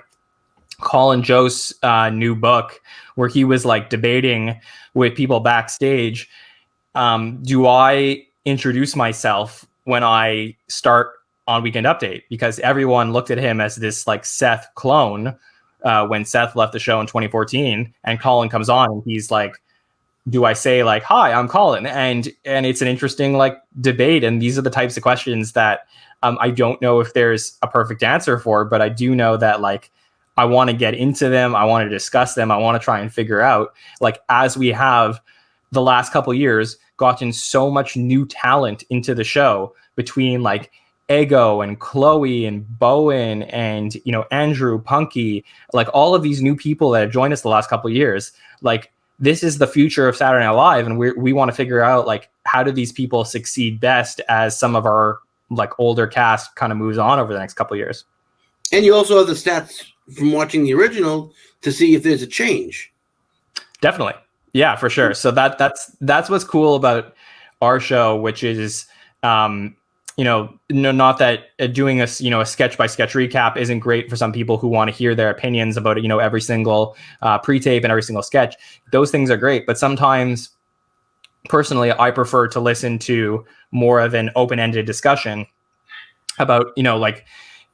Colin Jost's new book, where he was like debating with people backstage. Do I introduce myself when I start on Weekend Update? Because everyone looked at him as this like Seth clone when Seth left the show in 2014, and Colin comes on and he's like, do I say like, hi, I'm Colin? And it's an interesting like debate. And these are the types of questions that I don't know if there's a perfect answer for, but I do know that like I want to get into them. I want to discuss them. I want to try and figure out, like, as we have the last couple years gotten so much new talent into the show between like Ego and Chloe and Bowen and, you know, Andrew, Punky, like all of these new people that have joined us the last couple of years. Like, this is the future of Saturday Night Live, and we want to figure out, like, how do these people succeed best as some of our like older cast kind of moves on over the next couple of years. And you also have the stats from watching the original to see if there's a change. Definitely. Yeah, for sure. So that's what's cool about our show, which is, you know, not that doing a sketch by sketch recap isn't great for some people who want to hear their opinions about, you know, every single pre-tape and every single sketch. Those things are great, but sometimes personally, I prefer to listen to more of an open-ended discussion about, you know, like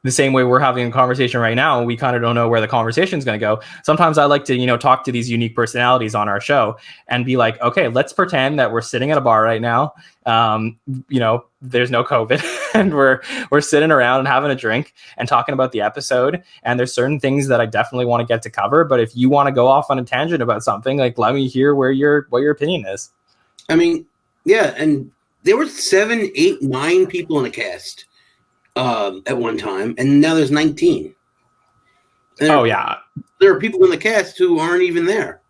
the same way we're having a conversation right now. We kind of don't know where the conversation is going to go. Sometimes I like to, you know, talk to these unique personalities on our show and be like, okay, let's pretend that we're sitting at a bar right now. You know, there's no COVID and we're sitting around and having a drink and talking about the episode. And there's certain things that I definitely want to get to cover. But if you want to go off on a tangent about something, like, let me hear what your opinion is. I mean, yeah, and there were 7, 8, 9 people in a cast at one time, and now there's 19. Oh yeah, there are people in the cast who aren't even there.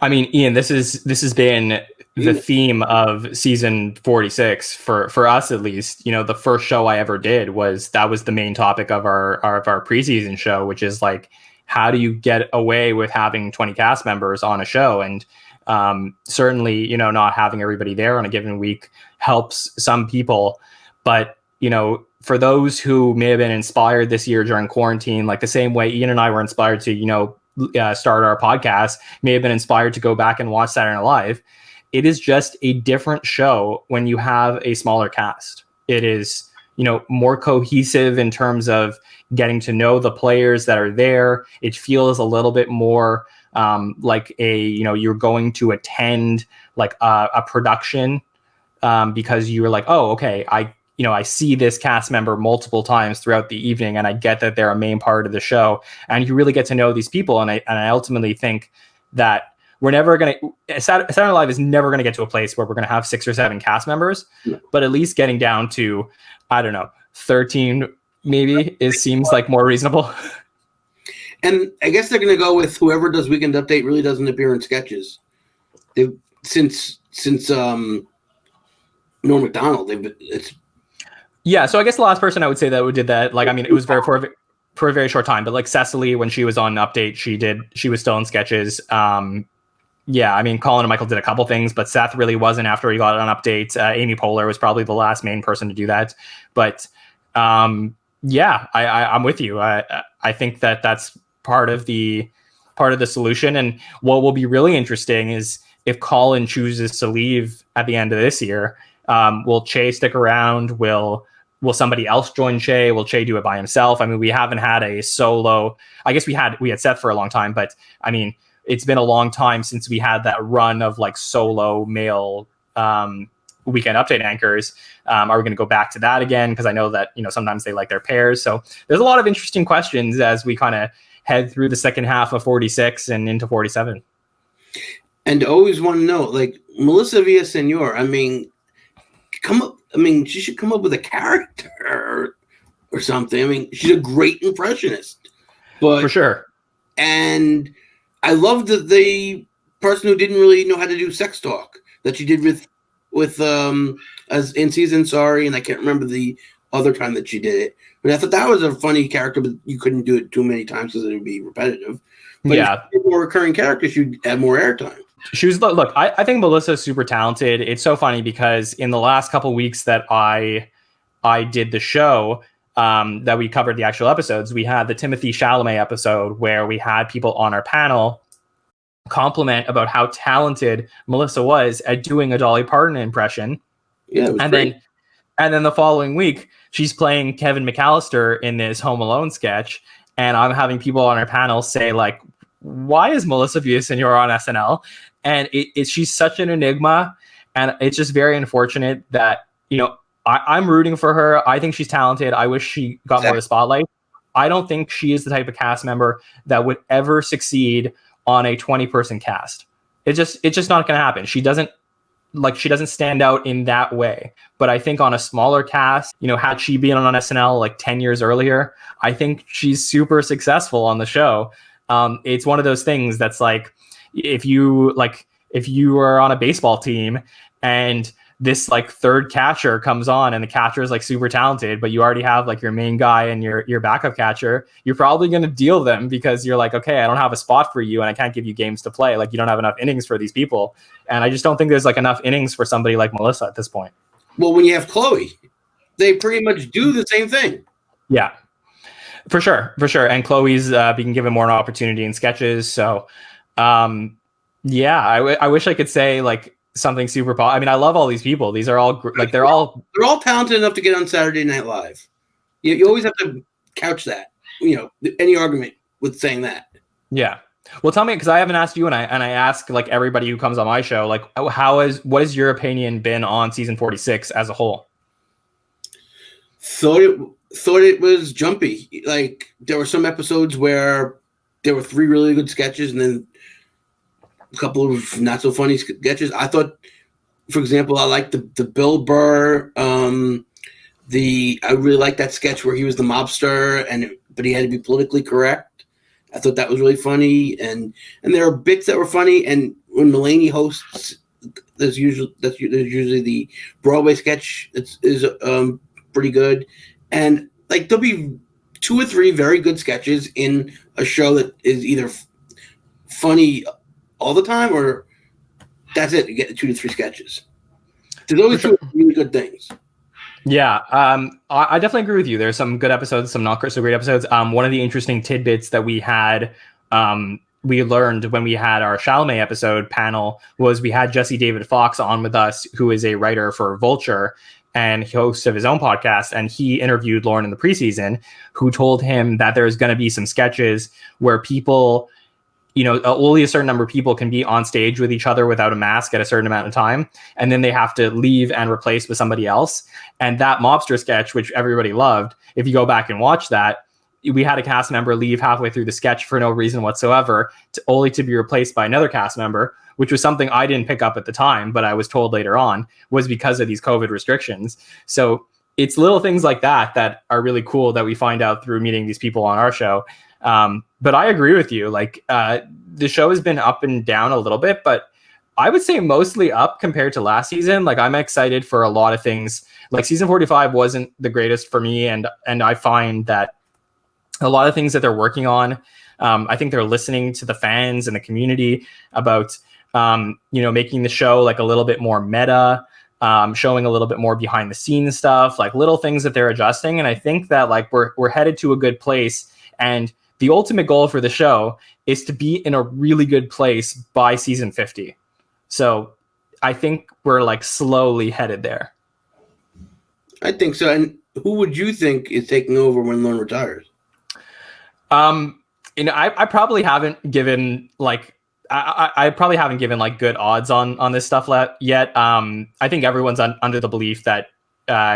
I mean, Ian, this has been the theme of season 46 for us, at least. You know, the first show I ever did was the main topic of our preseason show, which is like, how do you get away with having 20 cast members on a show? And certainly, you know, not having everybody there on a given week helps some people. But, you know, for those who may have been inspired this year during quarantine, like the same way Ian and I were inspired to, you know, start our podcast, may have been inspired to go back and watch Saturday Night Live. It is just a different show when you have a smaller cast. It is, you know, more cohesive in terms of getting to know the players that are there. It feels a little bit more like you're going to attend like a production because you're like, oh, okay, I see this cast member multiple times throughout the evening, and I get that they're a main part of the show, and you really get to know these people. And I ultimately think that we're never going to, Saturday Night Live is never going to get to a place where we're going to have 6 or 7 cast members, but at least getting down to, I don't know, 13 maybe seems like more reasonable. And I guess they're going to go with whoever does Weekend Update really doesn't appear in sketches. Since Norm Macdonald, yeah. So I guess the last person I would say that did that, like, I mean, it was for a very short time, but like Cecily, when she was on Update, she was still in sketches. Yeah, I mean, Colin and Michael did a couple things, but Seth really wasn't after he got on Update. Amy Poehler was probably the last main person to do that. But yeah, I'm with you. I think that that's part of the solution. And what will be really interesting is if Colin chooses to leave at the end of this year, will Che stick around? Will somebody else join Che? Will Che do it by himself? I mean, we haven't had a solo. I guess we had Seth for a long time, but I mean, it's been a long time since we had that run of like solo male Weekend Update anchors. Are we going to go back to that again? Because I know that, you know, sometimes they like their pairs. So there's a lot of interesting questions as we kind of head through the second half of 46 and into 47. And always want to know, like, Melissa Villaseñor, I mean, she should come up with a character or something. I mean, she's a great impressionist. But for sure. And I love the person who didn't really know how to do sex talk that she did with as in season Sorry, and I can't remember the other time that she did it. But I thought that was a funny character, but you couldn't do it too many times because it would be repetitive. But yeah, if you did more recurring characters, you'd have more airtime. She was, look, I think Melissa's super talented. It's so funny because in the last couple of weeks that I did the show, that we covered the actual episodes, we had the Timothy Chalamet episode where we had people on our panel compliment about how talented Melissa was at doing a Dolly Parton impression. Yeah, it was great. Then the following week, she's playing Kevin McAllister in this Home Alone sketch, and I'm having people on our panel say, like, why is Melissa Villaseñor on SNL? And she's such an enigma, and it's just very unfortunate that, you know, I'm rooting for her. I think she's talented. I wish she got more of the spotlight. I don't think she is the type of cast member that would ever succeed on a 20-person cast. It's just not going to happen. She doesn't stand out in that way. But I think on a smaller cast, had she been on SNL like 10 years earlier, I think she's super successful on the show. It's one of those things that's like, if you are on a baseball team and this like third catcher comes on and the catcher is like super talented, but you already have like your main guy and your backup catcher, you're probably going to deal them because you're like, okay, I don't have a spot for you and I can't give you games to play. Like, you don't have enough innings for these people. And I just don't think there's like enough innings for somebody like Melissa at this point. Well, when you have Chloe, they pretty much do the same thing. Yeah, for sure. And Chloe's being given more an opportunity in sketches. So yeah, I wish I could say like something super I mean, I love all these people. These are all like they're all talented enough to get on Saturday Night Live. You always have to couch that, any argument with saying that. Yeah. Well, tell me, because I haven't asked you, and I ask like everybody who comes on my show, like, what has your opinion been on season 46 as a whole? Thought it was jumpy. Like, there were some episodes where there were 3 really good sketches and then a couple of not so funny sketches. I thought, for example, I liked the Bill Burr. I really liked that sketch where he was the mobster, but he had to be politically correct. I thought that was really funny, and there are bits that were funny. And when Mulaney hosts, there's usually the Broadway sketch is pretty good, and like there'll be 2 or 3 very good sketches in a show that is either funny all the time or that's it. You get 2 to 3 sketches. There's always 2 really good things. Yeah, I definitely agree with you. There's some good episodes, some not so great episodes. One of the interesting tidbits that we had, we learned when we had our Chalamet episode panel was we had Jesse David Fox on with us, who is a writer for Vulture and host of his own podcast. And he interviewed Lorne in the preseason, who told him that there's going to be some sketches where people, only a certain number of people can be on stage with each other without a mask at a certain amount of time. And then they have to leave and replace with somebody else. And that mobster sketch, which everybody loved, if you go back and watch that, we had a cast member leave halfway through the sketch for no reason whatsoever, only to be replaced by another cast member, which was something I didn't pick up at the time, but I was told later on was because of these COVID restrictions. So it's little things like that are really cool that we find out through meeting these people on our show. But I agree with you. Like, the show has been up and down a little bit, but I would say mostly up compared to last season. Like, I'm excited for a lot of things. Like, season 45 wasn't the greatest for me. And I find that a lot of things that they're working on, I think they're listening to the fans and the community about, making the show like a little bit more meta, showing a little bit more behind the scenes stuff, like little things that they're adjusting. And I think that like we're headed to a good place. And the ultimate goal for the show is to be in a really good place by season 50. So I think we're like slowly headed there. I think so. And who would you think is taking over when Lorne retires? I probably haven't given like, I probably haven't given like good odds on this stuff yet. I think everyone's under the belief that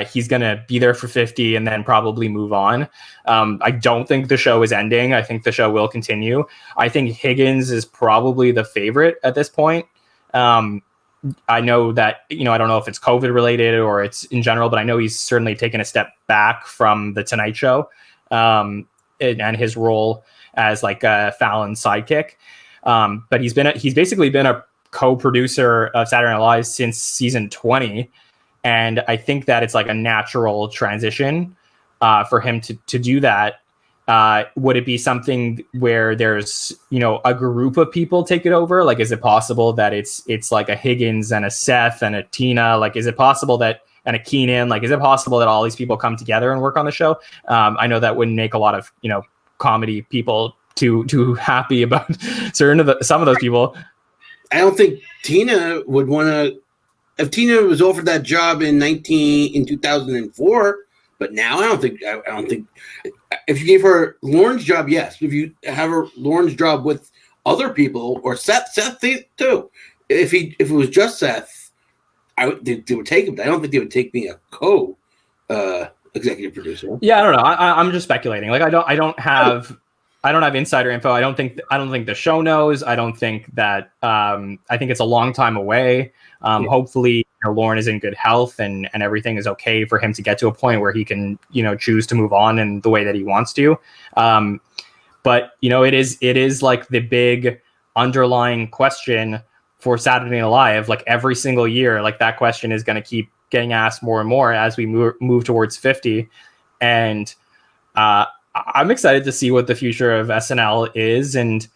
he's going to be there for 50 and then probably move on. I don't think the show is ending. I think the show will continue. I think Higgins is probably the favorite at this point. I know that, I don't know if it's COVID related or it's in general, but I know he's certainly taken a step back from the Tonight Show and his role as like a Fallon's sidekick. But he's basically been a co-producer of Saturday Night Live since season 20. And I think that it's like a natural transition for him to do that. Would it be something where there's, a group of people take it over? Like, is it possible that it's like a Higgins and a Seth and a Tina? Like, is it possible that, and a Keenan, like, is it possible that all these people come together and work on the show? I know that wouldn't make a lot of, comedy people too happy about some of those people. I don't think Tina would want to. If Tina was offered that job in 2004, but now I don't think if you gave her Lorne's job, yes. If you have her Lorne's job with other people or Seth too. If it was just Seth, they would take him. I don't think they would take me a executive producer. Yeah, I don't know. I'm just speculating. Like I don't have insider info. I don't think the show knows. I don't think that. I think it's a long time away. Hopefully, Lorne is in good health and everything is okay for him to get to a point where he can, choose to move on in the way that he wants to. But it is like the big underlying question for Saturday Night Live. Like every single year, like that question is going to keep getting asked more and more as we move towards 50. And I'm excited to see what the future of SNL is. And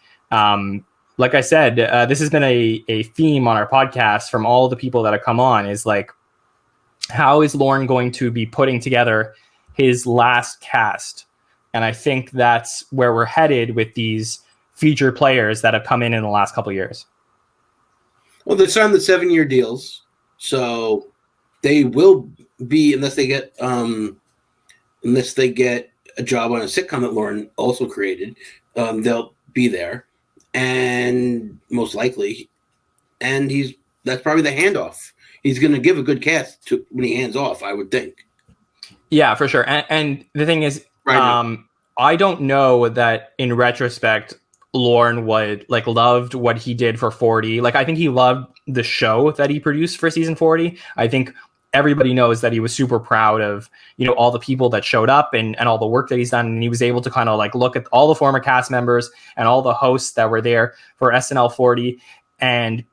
like I said, this has been a theme on our podcast from all the people that have come on, is like, how is Lorne going to be putting together his last cast? And I think that's where we're headed with these featured players that have come in the last couple of years. Well, they signed the 7-year deals, so they will be, unless they get a job on a sitcom that Lorne also created, they'll be there, and most likely, and that's probably the handoff. He's going to give a good cast when he hands off, I would think. Yeah, for sure. And the thing is, I don't know that in retrospect, Lorne loved what he did for 40. Like, I think he loved the show that he produced for season 40. I think everybody knows that he was super proud of, all the people that showed up and all the work that he's done. And he was able to kind of like look at all the former cast members and all the hosts that were there for SNL 40 and,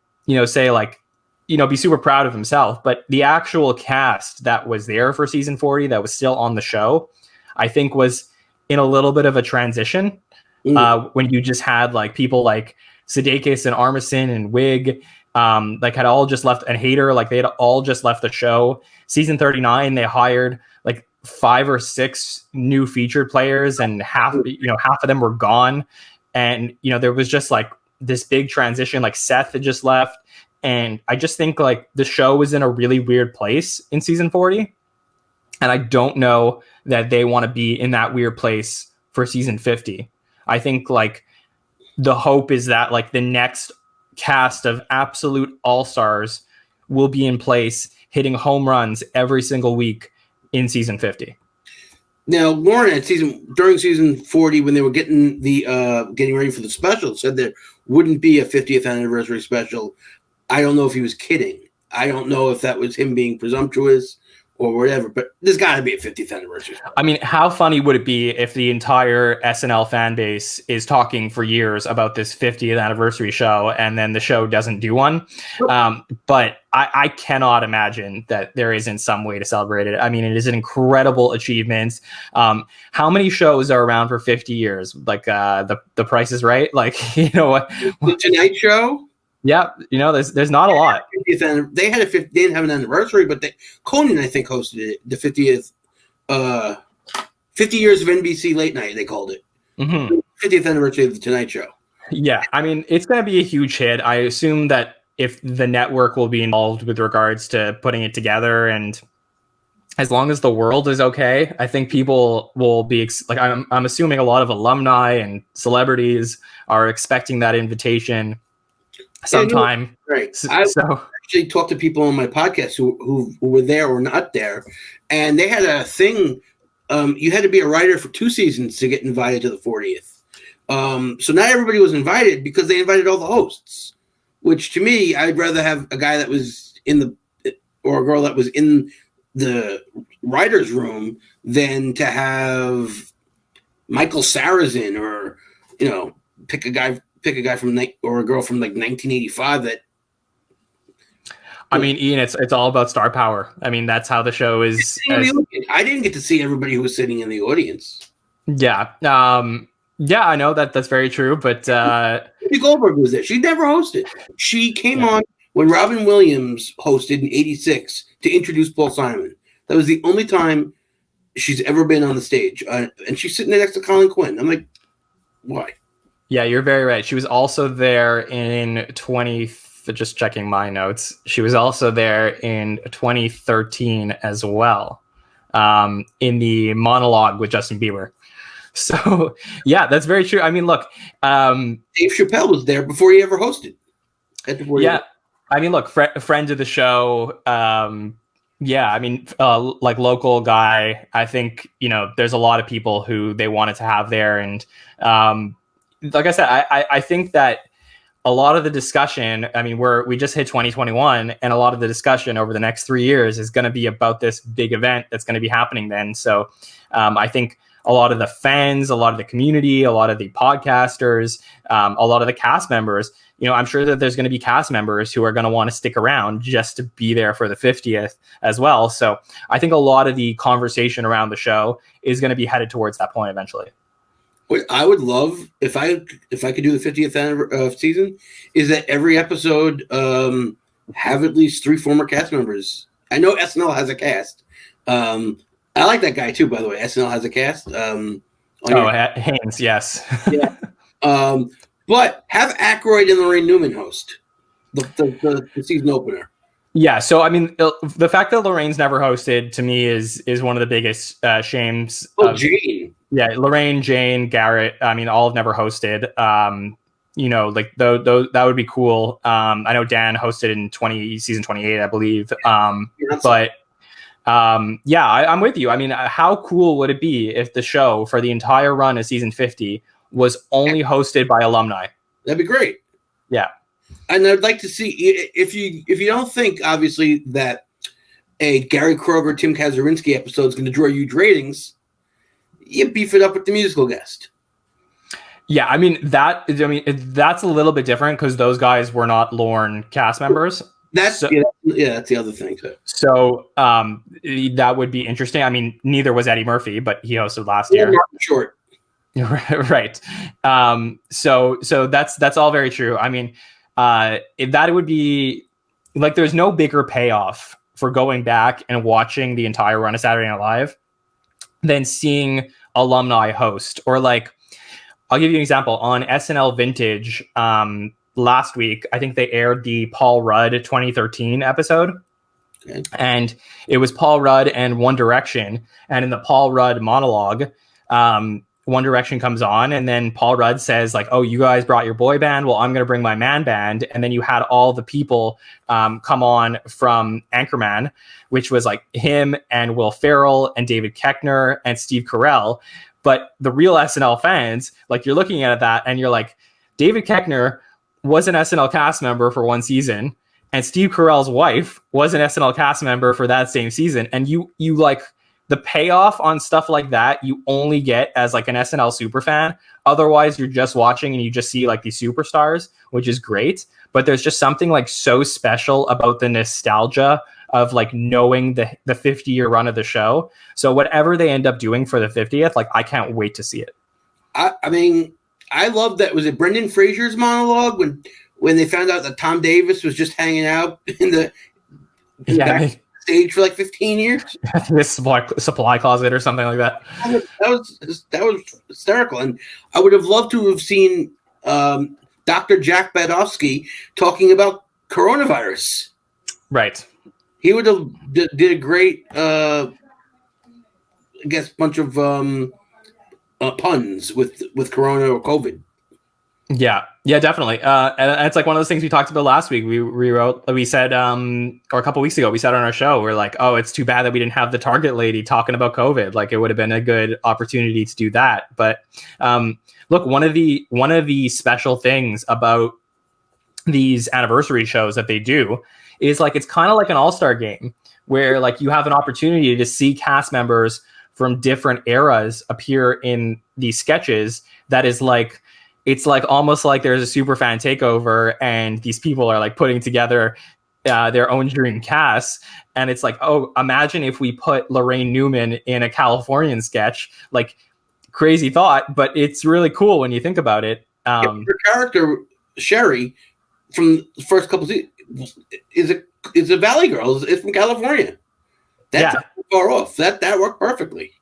say like, be super proud of himself. But the actual cast that was there for season 40 that was still on the show, I think was in a little bit of a transition. When you just had like people like Sudeikis and Armisen and Wig, had all just left, and Hader, like they had all just left the show. Season 39, they hired like 5 or 6 new featured players, and half of them were gone. And there was just like this big transition. Like Seth had just left, and I just think like the show was in a really weird place in season 40, and I don't know that they want to be in that weird place for season 50. I think like the hope is that like the next cast of absolute all-stars will be in place, hitting home runs every single week in season 50. Now, Lorne during season 40, when they were getting ready for the special, said there wouldn't be a 50th anniversary special. I don't know if he was kidding. I don't know if that was him being presumptuous or whatever, but there's got to be a 50th anniversary. I mean, how funny would it be if the entire SNL fan base is talking for years about this 50th anniversary show and then the show doesn't do one? But I cannot imagine that there isn't some way to celebrate it. I mean, it is an incredible achievement. How many shows are around for 50 years? Like the Price is Right? Like, what? The Tonight Show? Yeah, there's not a lot. They didn't have an anniversary, but Conan, I think, hosted it. The 50th, 50 years of NBC late night, they called it. 50th anniversary of the Tonight Show. Yeah, I mean, it's going to be a huge hit. I assume that if the network will be involved with regards to putting it together, and as long as the world is okay, I think people will be I'm assuming a lot of alumni and celebrities are expecting that invitation sometime. Right. I actually talked to people on my podcast who were there or not there, and they had a thing. You had to be a writer for 2 seasons to get invited to the 40th. So not everybody was invited because they invited all the hosts, which to me, I'd rather have a guy that was or a girl that was in the writer's room than to have Michael Sarrazin or, pick a guy from or a girl from like 1985 that. I mean, Ian, it's all about star power. I mean, that's how the show is. I didn't get to see everybody who was sitting in the audience. Yeah. Yeah, I know that's very true, but Whoopi Goldberg was there. She never hosted. She came on when Robin Williams hosted in '86 to introduce Paul Simon. That was the only time she's ever been on the stage, and she's sitting there next to Colin Quinn. I'm like, why? Yeah, you're very right. She was also there in just checking my notes. She was also there in 2013 as well, in the monologue with Justin Bieber. So, yeah, that's very true. I mean, look, Dave Chappelle was there before he ever hosted. I mean, look, friend of the show, Yeah, I mean, like local guy, I think, there's a lot of people who they wanted to have there. And like I said, I think that a lot of the discussion, I mean, we just hit 2021, and a lot of the discussion over the next 3 years is going to be about this big event that's going to be happening then. So I think a lot of the fans, a lot of the community, a lot of the podcasters, a lot of the cast members, I'm sure that there's going to be cast members who are going to want to stick around just to be there for the 50th as well. So I think a lot of the conversation around the show is going to be headed towards that point eventually. What I would love if I could do the 50th season is that every episode have at least 3 former cast members. I know SNL has a cast. I like that guy too, by the way. SNL has a cast. Haynes, yes. Yeah. But have Aykroyd and Lorraine Newman host the season opener. Yeah, so I mean, the fact that Lorraine's never hosted to me is one of the biggest shames. Jane. Yeah, Lorraine, Jane, Garrett. I mean, all have never hosted. Like that would be cool. I know Dan hosted in season 28, I believe. But I'm with you. I mean, how cool would it be if the show for the entire run of season 50 was only hosted by alumni? That'd be great. Yeah. And I'd like to see if you don't think obviously that a Gary Kroeger, Tim Kazurinsky episode is going to draw huge ratings, you beef it up with the musical guest. Yeah, I mean that's a little bit different because those guys were not Lorne cast members. That's the other thing too. So that would be interesting. I mean, neither was Eddie Murphy, but he hosted last year. Martin Short. Right. So that's all very true. I mean, if that would be like, there's no bigger payoff for going back and watching the entire run of Saturday Night Live than seeing alumni host. Or like, I'll give you an example on SNL Vintage. Last week, I think they aired the Paul Rudd 2013 episode. Okay. And it was Paul Rudd and One Direction. And in the Paul Rudd monologue, One Direction comes on, and then Paul Rudd says, like, oh, you guys brought your boy band. Well, I'm going to bring my man band. And then you had all the people come on from Anchorman, which was like him and Will Ferrell and David Koechner and Steve Carell. But the real SNL fans, like, you're looking at that and you're like, David Koechner was an SNL cast member for one season, and Steve Carell's wife was an SNL cast member for that same season. And you like, the payoff on stuff like that, you only get as like an SNL super fan. Otherwise, you're just watching and you just see like these superstars, which is great. But there's just something like so special about the nostalgia of like knowing the 50-year run of the show. So whatever they end up doing for the 50th, like, I can't wait to see it. I mean, I love that. Was it Brendan Fraser's monologue when they found out that Tom Davis was just hanging out in the stage for like 15 years? This supply closet or something like that. That was hysterical. And I would have loved to have seen Dr. Jack Badofsky talking about coronavirus. Right. He would have did a great, I guess, bunch of puns with Corona or COVID. Yeah, definitely. And it's like one of those things we talked about last week. We said, or a couple weeks ago, we said on our show, we're like, oh, it's too bad that we didn't have the Target lady talking about COVID. Like, it would have been a good opportunity to do that. But look, one of the special things about these anniversary shows that they do is like, it's kind of like an all-star game where like you have an opportunity to see cast members from different eras appear in these sketches. That is like, it's like almost like there's a super fan takeover and these people are like putting together their own dream casts. And it's like, oh, imagine if we put Lorraine Newman in a Californian sketch. Like, crazy thought, but it's really cool when you think about it. Her character, Sherry, from the first couple of seasons, is a Valley girl. It's from California. That's not far off. That worked perfectly.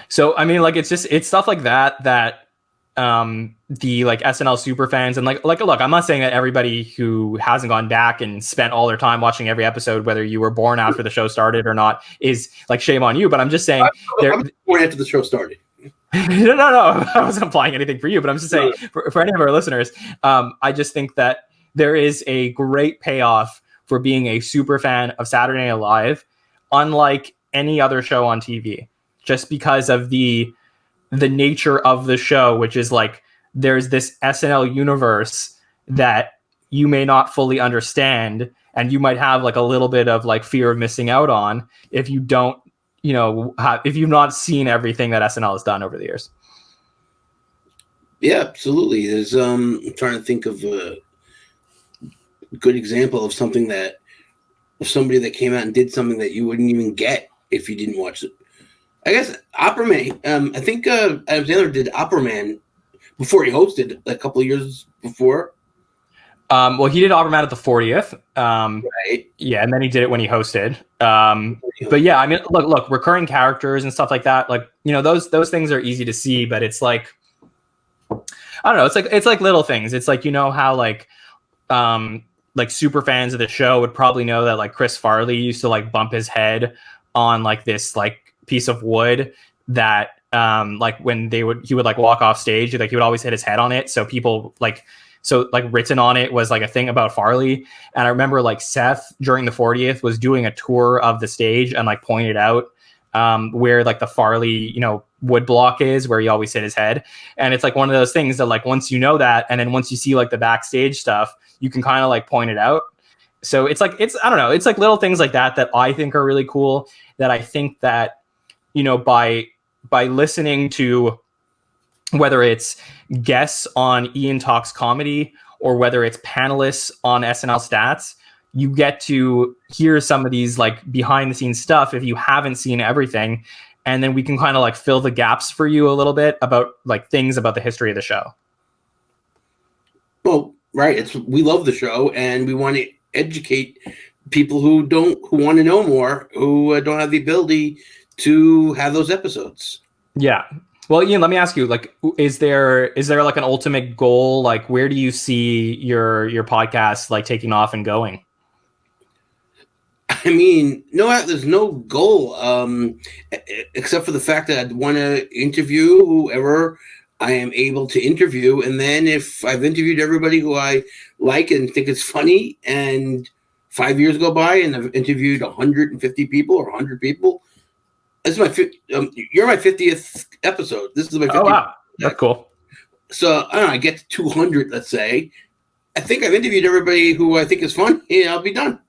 So I mean, like, it's stuff like that the like SNL super fans and like look, I'm not saying that everybody who hasn't gone back and spent all their time watching every episode, whether you were born after the show started or not, is like, shame on you. But I'm just saying, I'm born after the show started. No, I wasn't implying anything for you, but I'm just saying for any of our listeners, I just think that there is a great payoff for being a super fan of Saturday Night Live unlike any other show on TV, just because of the nature of the show, which is like there's this SNL universe that you may not fully understand, and you might have like a little bit of like fear of missing out on if you don't, if you've not seen everything that SNL has done over the years. Yeah, absolutely. There's I'm trying to think of a good example of something that of somebody that came out and did something that you wouldn't even get if you didn't watch it. I guess Opera Man. I think Adam Sandler did Opera Man before he hosted a couple of years before. Well, he did Opera Man at the 40th. Right. Yeah, and then he did it when he hosted. But yeah, I mean, look, recurring characters and stuff like that. Like, those things are easy to see, but it's like, I don't know. It's like little things. It's like, how like super fans of the show would probably know that like Chris Farley used to like bump his head on like this like piece of wood that like when he would like walk off stage, like he would always hit his head on it. So people like written on it was like a thing about Farley. And I remember like Seth during the 40th was doing a tour of the stage and like pointed out where like the Farley, wood block is, where he always hit his head. And it's like one of those things that like once you know that, and then once you see like the backstage stuff, you can kind of like point it out. So it's like, I don't know, it's like little things like that I think are really cool, that I think that, by listening to whether it's guests on Ian Talks Comedy or whether it's panelists on SNL Stats, you get to hear some of these like behind the scenes stuff if you haven't seen everything. And then we can kind of like fill the gaps for you a little bit about like things about the history of the show. Well, right. We love the show and we want to educate people who want to know more, who don't have the ability to have those episodes. Yeah. Well, Ian, let me ask you, like, is there like an ultimate goal? Like, where do you see your podcast like taking off and going? I mean, no, there's no goal, except for the fact that I'd want to interview whoever I am able to interview. And then if I've interviewed everybody who I like and think it's funny, and 5 years go by and I've interviewed 150 people or 100 people, this is you're my 50th episode. This is my 50th. Oh, wow. That's cool. So, I don't know, I get to 200, let's say. I think I've interviewed everybody who I think is funny, and I'll be done.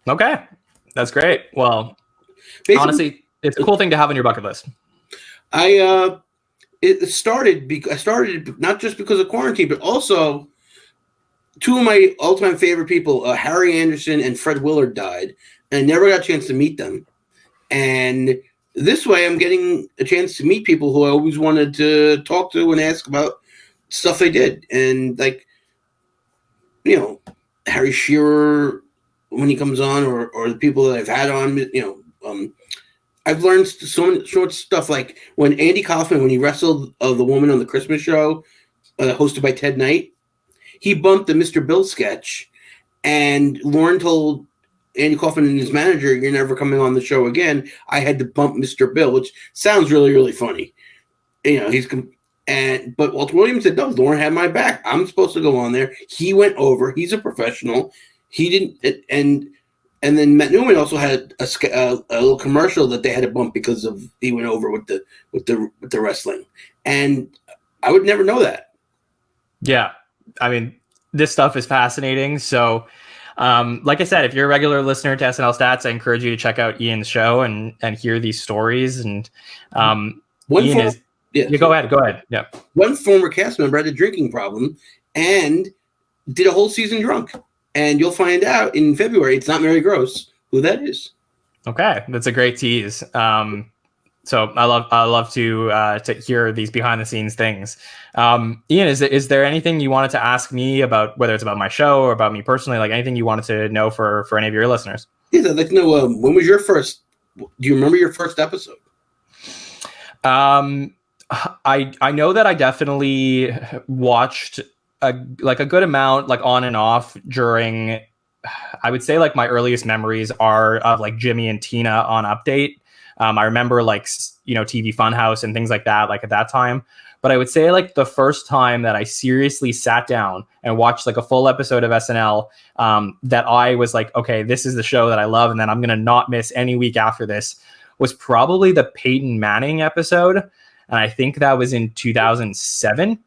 Okay. That's great. Well, basically, honestly, it's a cool thing to have on your bucket list. It started not just because of quarantine, but also two of my all-time favorite people, Harry Anderson and Fred Willard, died, and I never got a chance to meet them. And this way, I'm getting a chance to meet people who I always wanted to talk to and ask about stuff they did. And like, Harry Shearer, when he comes on, or the people that I've had on, I've learned so many short stuff. Like when Andy Kaufman, when he wrestled the woman on the Christmas show, hosted by Ted Knight, he bumped the Mr. Bill sketch, and Lauren told Andy Kaufman and his manager, "You're never coming on the show again." I had to bump Mr. Bill, which sounds really, really funny. But Walter Williams said, "No, Lauren had my back. I'm supposed to go on there." He went over. He's a professional. He didn't, and then Matt Newman also had a little commercial that they had to bump because of he went over with the wrestling, and I would never know that. Yeah, I mean, this stuff is fascinating. So, like I said, if you're a regular listener to SNL Stats, I encourage you to check out Ian's show and hear these stories. And go ahead. Yeah, one former cast member had a drinking problem and did a whole season drunk. And you'll find out in February. It's not Mary Gross who that is. Okay, that's a great tease. So I love to hear these behind the scenes things. Ian, is there anything you wanted to ask me about, whether it's about my show or about me personally, like anything you wanted to know for any of your listeners? Yes, I'd like to know when was your first. Do you remember your first episode? I know that I definitely watched a good amount, like on and off during, I would say like my earliest memories are of like Jimmy and Tina on Update. I remember like, TV Funhouse and things like that, like at that time. but I would say like the first time that I seriously sat down and watched like a full episode of SNL, that I was like, okay, this is the show that I love, and then I'm gonna not miss any week after this, was probably the Peyton Manning episode, and I think that was in 2007.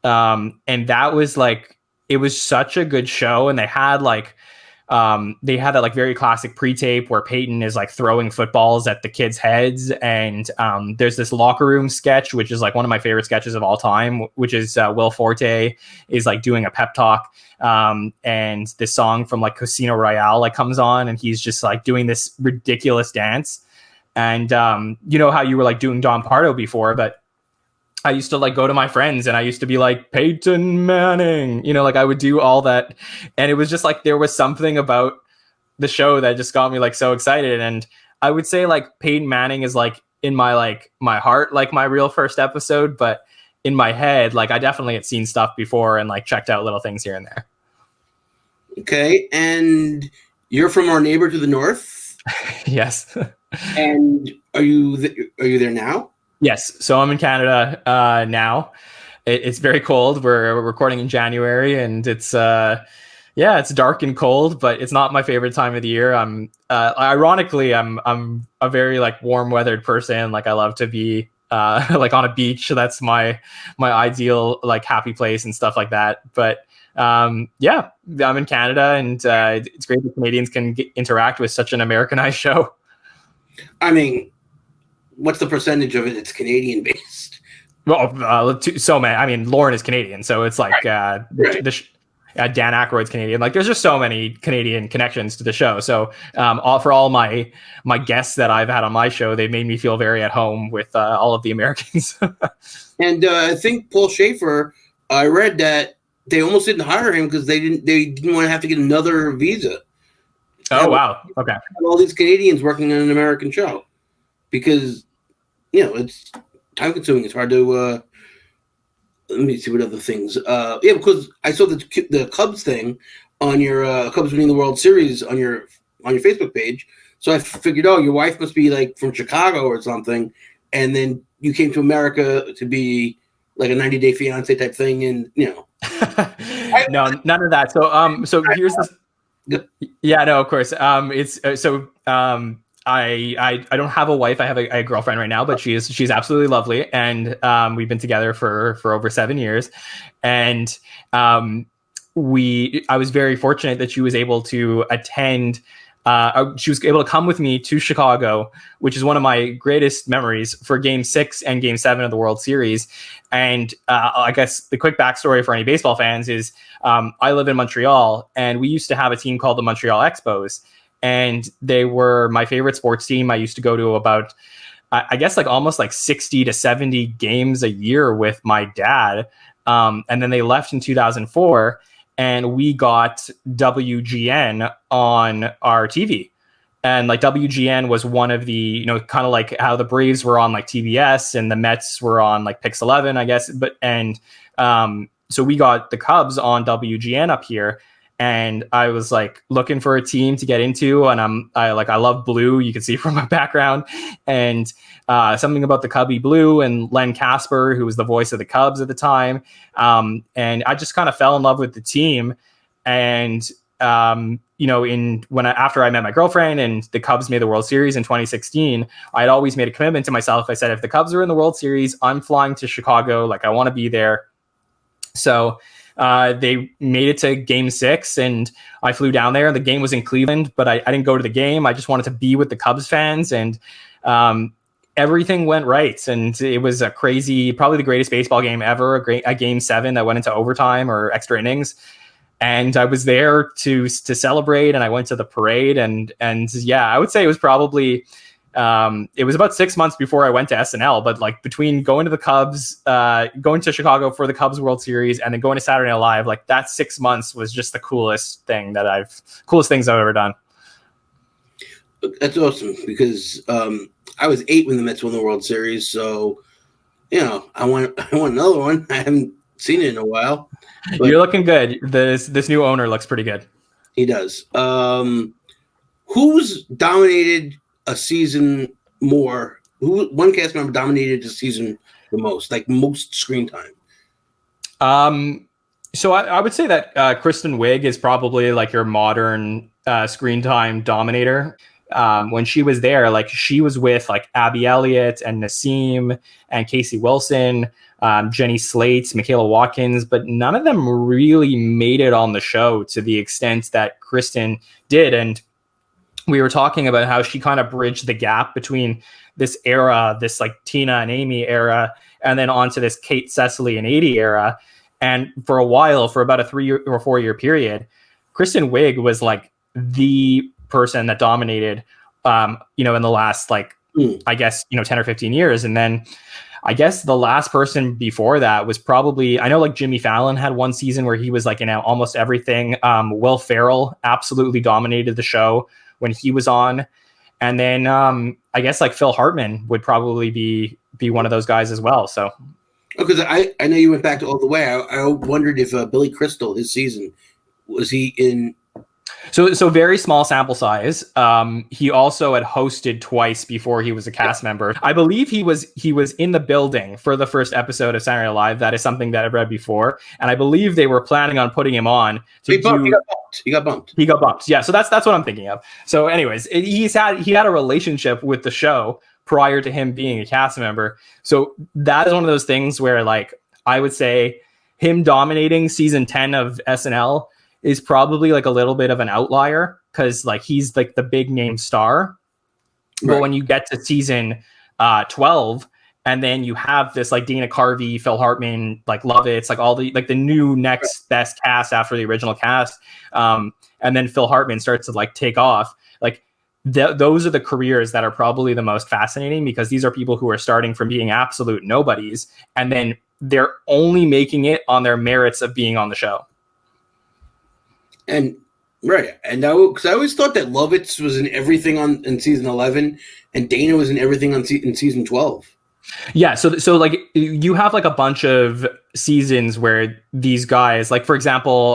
And that was like, it was such a good show, and they had that like very classic pre-tape where Peyton is like throwing footballs at the kids' heads, and there's this locker room sketch, which is like one of my favorite sketches of all time, which is Will Forte is like doing a pep talk, and this song from like Casino Royale like comes on, and he's just like doing this ridiculous dance. And you know how you were like doing Don Pardo before, but I used to like go to my friends and I used to be like, Peyton Manning, you know, like I would do all that. And it was just like, there was something about the show that just got me like so excited. And I would say like Peyton Manning is like in my heart, like my real first episode, but in my head, like I definitely had seen stuff before and like checked out little things here and there. Okay. And you're from our neighbor to the north? Yes. And are you there now? Yes. So I'm in Canada now. It's very cold. We're recording in January, and it's it's dark and cold, but it's not my favorite time of the year. Ironically, I'm a very like warm weathered person. Like I love to be like on a beach. That's my ideal like happy place and stuff like that. But I'm in Canada, and it's great that Canadians can interact with such an Americanized show. I mean, what's the percentage of it that's Canadian based? Well, so many. I mean, Lorne is Canadian, so it's like Dan Aykroyd's Canadian. Like, there's just so many Canadian connections to the show. So, for all my guests that I've had on my show, they made me feel very at home with all of the Americans. And I think Paul Schaefer, I read that they almost didn't hire him because they didn't want to have to get another visa. Oh wow! Okay. All these Canadians working on an American show, because it's time consuming. It's hard to. Let me see what other things. Because I saw the Cubs thing on your Cubs winning the World Series on your Facebook page. So I figured, your wife must be like from Chicago or something, and then you came to America to be like a 90-day fiance type thing, and No, none of that. So here's this. Yeah, no, of course. I don't have a wife. I have a girlfriend right now, but she's absolutely lovely, and we've been together for over 7 years. And I was very fortunate that she was able to attend. She was able to come with me to Chicago, which is one of my greatest memories, for Game 6 and Game 7 of the World Series. And I guess the quick backstory for any baseball fans is I live in Montreal, and we used to have a team called the Montreal Expos. And they were my favorite sports team. I used to go to about, I guess, like almost like 60 to 70 games a year with my dad. And then they left in 2004, and we got WGN on our TV. And like WGN was one of the, kind of like how the Braves were on like TBS and the Mets were on like Pix 11, I guess. So we got the Cubs on WGN up here. And I was like looking for a team to get into, and I love blue. You can see from my background, and something about the Cubby blue and Len Casper, who was the voice of the Cubs at the time. And I just kind of fell in love with the team. And after I met my girlfriend and the Cubs made the World Series in 2016, I had always made a commitment to myself. I said, if the Cubs are in the World Series, I'm flying to Chicago. Like, I want to be there. So they made it to Game 6, and I flew down there. The game was in Cleveland, but I didn't go to the game. I just wanted to be with the Cubs fans, and everything went right. And it was a crazy, probably the greatest baseball game ever, a Game 7 that went into overtime or extra innings. And I was there to celebrate, and I went to the parade, and I would say it was probably it was about 6 months before I went to SNL, but like between going to the Cubs, going to Chicago for the Cubs World Series, and then going to Saturday Night Live, like that 6 months was just the coolest things I've ever done. That's awesome, because I was 8 when the Mets won the World Series, so I want another one. I haven't seen it in a while. You're looking good. This new owner looks pretty good. He does. Who's dominated a season more? One cast member dominated the season the most, like most screen time? So I would say that Kristen Wiig is probably like your modern screen time dominator. When she was there, like she was with like Abby Elliott and Nassim and Casey Wilson, Jenny Slate, Michaela Watkins, but none of them really made it on the show to the extent that Kristen did. And we were talking about how she kind of bridged the gap between this era, this like Tina and Amy era, and then onto this Kate, Cecily, and Edie era. And for a while, for about a 3 or 4 year period, Kristen Wiig was like the person that dominated, in the last like, I guess, 10 or 15 years. And then I guess the last person before that was probably, I know like Jimmy Fallon had one season where he was like in almost everything. Will Ferrell absolutely dominated the show when he was on. And then I guess like Phil Hartman would probably be one of those guys as well. So. Because I know you went back to All the Way. I wondered if Billy Crystal, his season, was he in? So very small sample size. He also had hosted twice before he was a cast member. I believe he was in the building for the first episode of Saturday Night Live. That is something that I've read before, and I believe they were planning on putting him on. He got bumped. He got bumped. Yeah. So that's what I'm thinking of. So, anyways, he had a relationship with the show prior to him being a cast member. So that is one of those things where, like, I would say him dominating season 10 of SNL is probably like a little bit of an outlier because like he's like the big name star. Right. But when you get to season 12 and then you have this like Dana Carvey, Phil Hartman, like Lovitz, like all the like the new next best cast after the original cast. And then Phil Hartman starts to like take off. Like those are the careers that are probably the most fascinating because these are people who are starting from being absolute nobodies and then they're only making it on their merits of being on the show. And right, and because I always thought that Lovitz was in everything in season 11, and Dana was in everything in season 12. Yeah, so like you have like a bunch of seasons where these guys, like for example,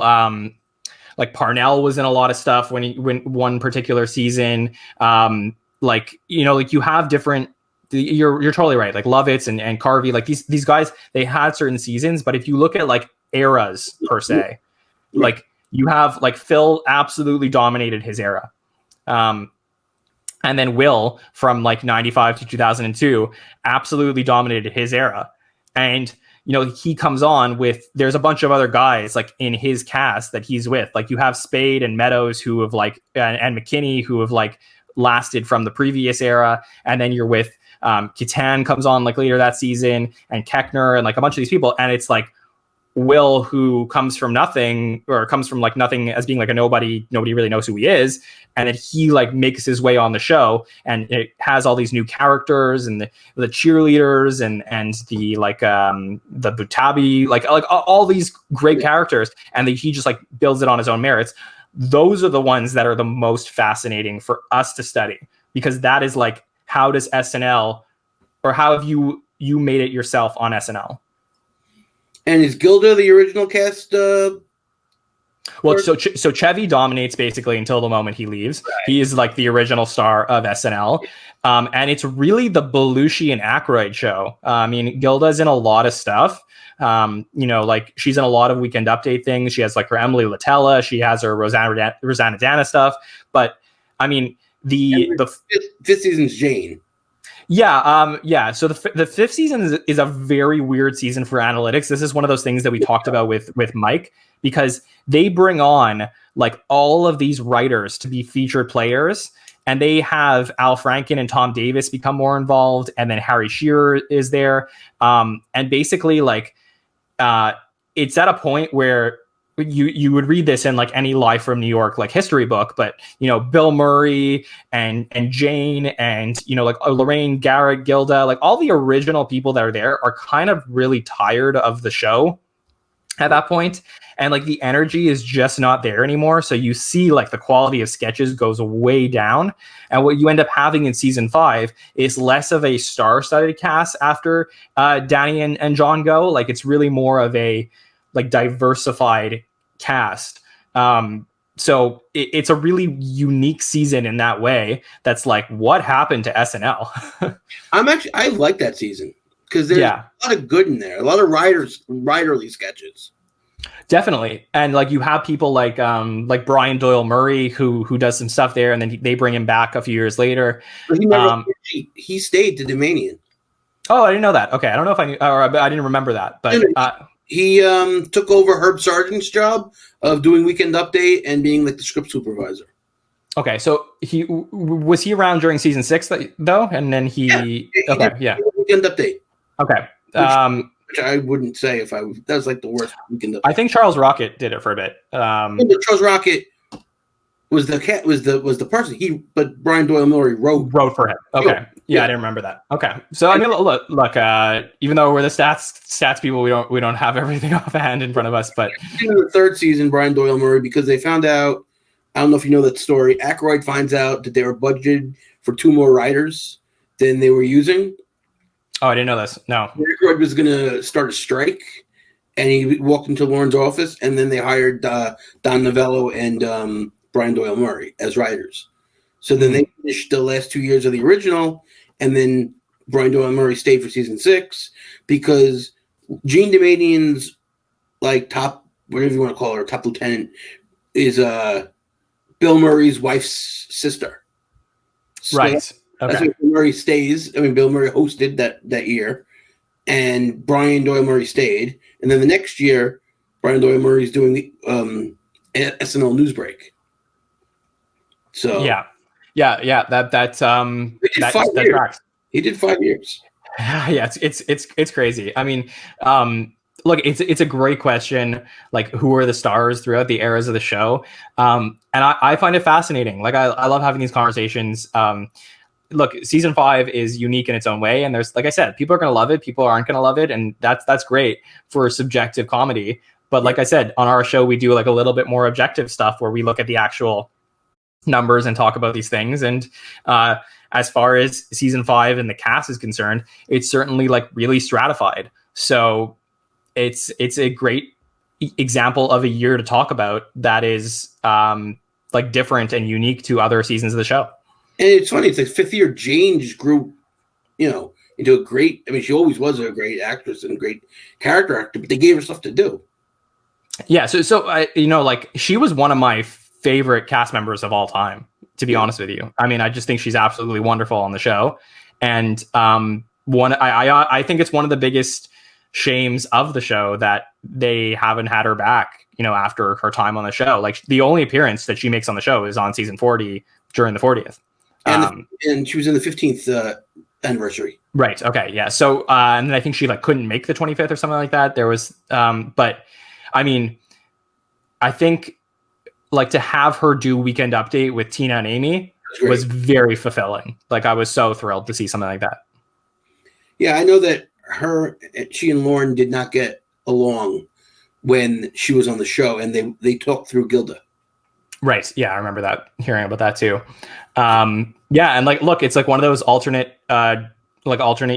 like Parnell was in a lot of stuff when one particular season. Like you have different. You're totally right. Like Lovitz and Carvey, like these guys, they had certain seasons, but if you look at like eras per se, like. You have like Phil absolutely dominated his era. And then Will from like 95 to 2002 absolutely dominated his era. And, he comes on with, there's a bunch of other guys like in his cast that he's with. Like you have Spade and Meadows who have like, and McKinney who have like lasted from the previous era. And then you're with Kitan comes on like later that season and Keckner and like a bunch of these people. And it's like, Will, who comes from nothing or comes from like nothing as being like a nobody really knows who he is. And then he like makes his way on the show and it has all these new characters and the cheerleaders and the like the Butabi, like all these great characters. And he just like builds it on his own merits. Those are the ones that are the most fascinating for us to study because that is like, how does SNL or how have you made it yourself on SNL? And is Gilda the original cast? Well, so Chevy dominates basically until the moment he leaves. Right. He is like the original star of SNL. And it's really the Belushi and Aykroyd show. I mean, Gilda's in a lot of stuff. Like she's in a lot of Weekend Update things. She has like her Emily Latella. She has her Rosanna Dana stuff. But I mean, the fifth season's Jane. Yeah. So the fifth season is a very weird season for analytics. This is one of those things that we talked about with Mike, because they bring on like all of these writers to be featured players, and they have Al Franken and Tom Davis become more involved, and then Harry Shearer is there. And basically like it's at a point where you would read this in like any Live from New York like history book, but Bill Murray and Jane and like Lorraine, Garrett, Gilda, like all the original people that are there are kind of really tired of the show at that point, and like the energy is just not there anymore. So you see like the quality of sketches goes way down, and what you end up having in season 5 is less of a star-studded cast after Danny and John go. Like it's really more of a like diversified cast. So it's a really unique season in that way. That's like, what happened to SNL? I like that season. because there's a lot of good in there, a lot of writerly sketches. Definitely. And like you have people like Brian Doyle Murray who does some stuff there, and then they bring him back a few years later. But he stayed to Domanion. Oh, I didn't know that. Okay, I don't know if I knew, or I didn't remember that. But he took over Herb Sargent's job of doing Weekend Update and being like the script supervisor. Okay, so was he around during season 6 though, and then he Weekend Update. Okay. Which I wouldn't say that was like the worst Weekend Update. I think Charles Rocket did it for a bit. Charles Rocket was the person but Brian Doyle Murray wrote for him. Okay. Yeah, I didn't remember that. Okay. So I mean, look, even though we're the stats people, we don't have everything offhand in front of us, but in the 3rd season, Brian Doyle Murray, because they found out, I don't know if you know that story, Aykroyd finds out that they were budgeted for 2 more writers than they were using. Oh, I didn't know this. No. Aykroyd was going to start a strike, and he walked into Lorne's office, and then they hired Don Novello and Brian Doyle Murray as writers. So then they finished the last 2 years of the original, and then Brian Doyle Murray stayed for season 6 because Gene Domanion's like top, whatever you want to call her, top lieutenant, is Bill Murray's wife's sister. So right. Okay. That's why Bill Murray stays. I mean, Bill Murray hosted that year, and Brian Doyle Murray stayed. And then the next year, Brian Doyle Murray's doing the SNL Newsbreak. So that tracks. He did 5 years. Yeah, it's crazy. I mean, look, it's a great question. Like, who are the stars throughout the eras of the show? And I find it fascinating. Like, I love having these conversations. Look, season 5 is unique in its own way, and there's, like I said, people are going to love it, people aren't going to love it, and that's great for subjective comedy. But like I said, on our show, we do like a little bit more objective stuff where we look at the actual numbers and talk about these things. And as far as season 5 and the cast is concerned, it's certainly like really stratified. So it's a great example of a year to talk about that is like different and unique to other seasons of the show. And it's funny, it's like 5th year Jane just grew, into a great, I mean, she always was a great actress and a great character actor, but they gave her stuff to do. Yeah. So I, like, she was one of my favorite cast members of all time, to be honest with you. I mean, I just think she's absolutely wonderful on the show. And I think it's one of the biggest shames of the show that they haven't had her back, after her time on the show. Like, the only appearance that she makes on the show is on season 40 during the 40th. And she was in the 15th anniversary. Right. Okay. Yeah. So, and then I think she couldn't make the 25th or something like that. There was, but I mean, I think to have her do Weekend Update with Tina and Amy was very fulfilling. Like, I was so thrilled to see something like that. Yeah. I know that she and Lorne did not get along when she was on the show, and they talked through Gilda. Right. Yeah, I remember hearing about that too. Yeah, and look, it's like one of those alternate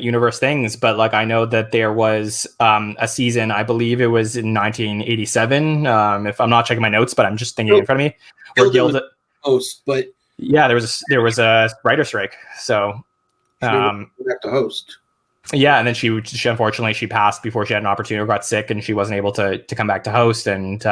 universe things. But I know that there was a season, I believe it was in 1987. If I'm not checking my notes, but I'm just thinking in front of me, where Gilda host. But yeah, there was a writer strike. So back to host. Yeah, and then she unfortunately she passed before she had an opportunity, or got sick, and she wasn't able to come back to host. And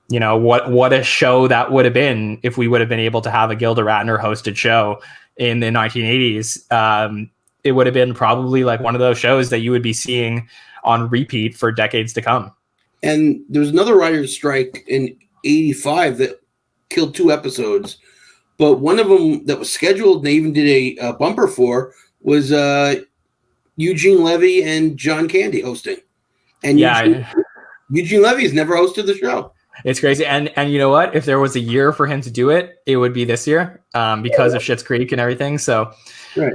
what a show that would have been if we would have been able to have a Gilda Radner hosted show in the 1980s. It would have been probably one of those shows that you would be seeing on repeat for decades to come. And there was another writer's strike in 85 that killed 2 episodes, but one of them that was scheduled, and they even did a bumper for, was Eugene Levy and John Candy hosting. And yeah, Eugene Levy's never hosted the show. It's crazy. And you know what? If there was a year for him to do it, it would be this year because of Schitt's Creek and everything. So, right.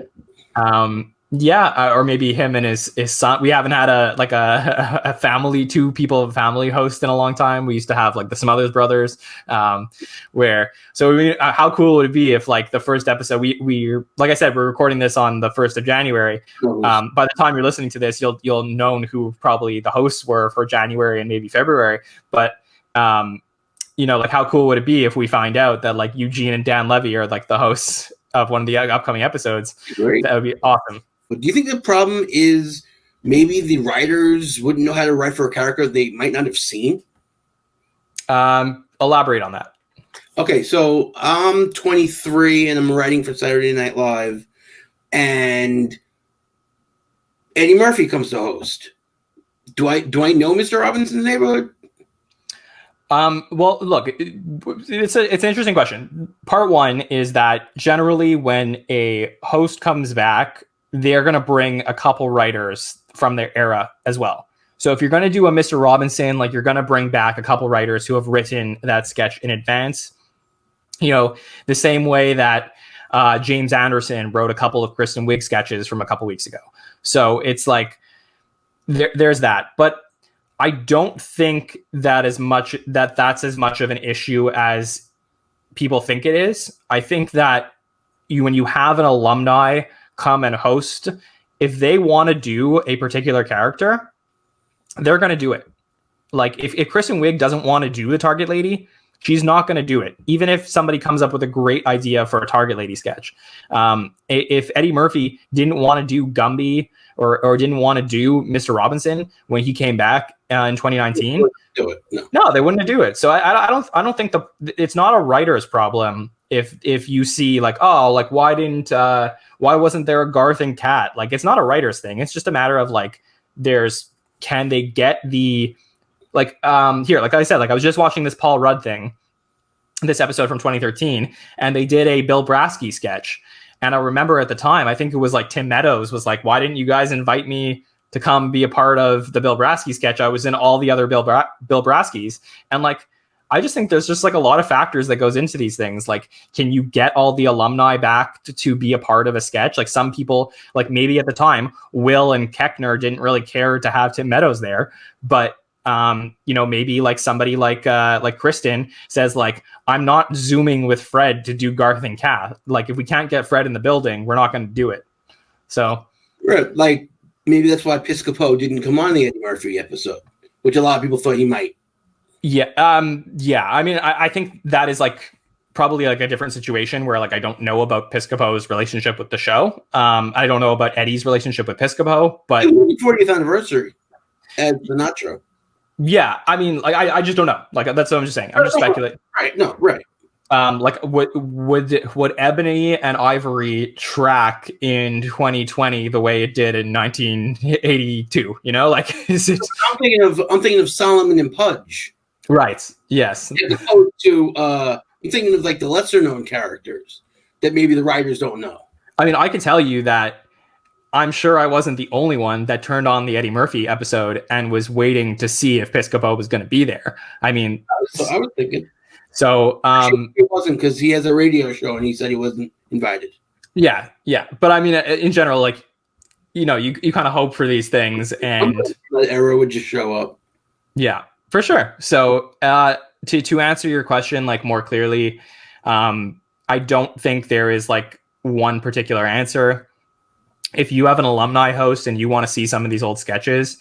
Or maybe him and his son. We haven't had a family, 2 people of family host in a long time. We used to have the Smothers Brothers, how cool would it be if the first episode, we like I said, we're recording this on the 1st of January. By the time you're listening to this, you'll know who probably the hosts were for January and maybe February. But how cool would it be if we find out that Eugene and Dan Levy are the hosts of one of the upcoming episodes? Great. That would be awesome. But do you think the problem is maybe the writers wouldn't know how to write for a character they might not have seen? Elaborate on that. Okay, so I'm 23 and I'm writing for Saturday Night Live, and Eddie Murphy comes to host. Do I know Mr. Robinson's Neighborhood? Well, look, it's an interesting question. Part one is that generally when a host comes back, they're going to bring a couple writers from their era as well. So if you're going to do a Mr. Robinson, like you're going to bring back a couple writers who have written that sketch in advance, you know, the same way that James Anderson wrote a couple of Kristen Wiig sketches from a couple weeks ago. So it's like there's that, but I don't think that's as much of an issue as people think it is. I think that when you have an alumni come and host, if they want to do a particular character, they're going to do it. Like if Kristen Wiig doesn't want to do the Target Lady, she's not going to do it. Even if somebody comes up with a great idea for a Target Lady sketch. If Eddie Murphy didn't want to do Gumby or didn't want to do Mr. Robinson when he came back in 2019, do it. No, they wouldn't do it. So I don't think it's not a writer's problem if you see like, oh, like why wasn't there a Garth and Kat? Like it's not a writer's thing. It's just a matter of like can they get the like here, like I said, like I was just watching this Paul Rudd thing, this episode from 2013, and they did a Bill Brasky sketch. And I remember at the time, I think it was like Tim Meadows was like, why didn't you guys invite me to come be a part of the Bill Brasky sketch? I was in all the other Bill Braskys. And like, I just think there's just like a lot of factors that goes into these things. Like, can you get all the alumni back to be a part of a sketch? Like some people, like maybe at the time, Will and Keckner didn't really care to have Tim Meadows there, but you know, maybe like somebody like Kristen says like, I'm not Zooming with Fred to do Garth and Kat. Like if we can't get Fred in the building, we're not going to do it. So right, like maybe that's why Piscopo didn't come on the Eddie Murphy episode, which a lot of people thought he might. Yeah. Yeah. I mean, I think that is like probably like a different situation where like I don't know about Piscopo's relationship with the show. I don't know about Eddie's relationship with Piscopo, but it was the 40th anniversary as Sinatra. Yeah, I mean, like I just don't know. Like that's what I'm just saying. I'm just speculating. Right? No, right. Like would Ebony and Ivory track in 2020 the way it did in 1982? You know, like I'm thinking of Solomon and Pudge. Right. Yes. As opposed to I'm thinking of like the lesser known characters that maybe the writers don't know. I mean, I can tell you that I'm sure I wasn't the only one that turned on the Eddie Murphy episode and was waiting to see if Piscopo was going to be there. I mean, I was thinking. So it wasn't because he has a radio show and he said he wasn't invited. Yeah. But I mean, in general, like, you know, you kind of hope for these things, and the era would just show up. Yeah, for sure. So to answer your question like more clearly, I don't think there is like one particular answer. If you have an alumni host and you want to see some of these old sketches,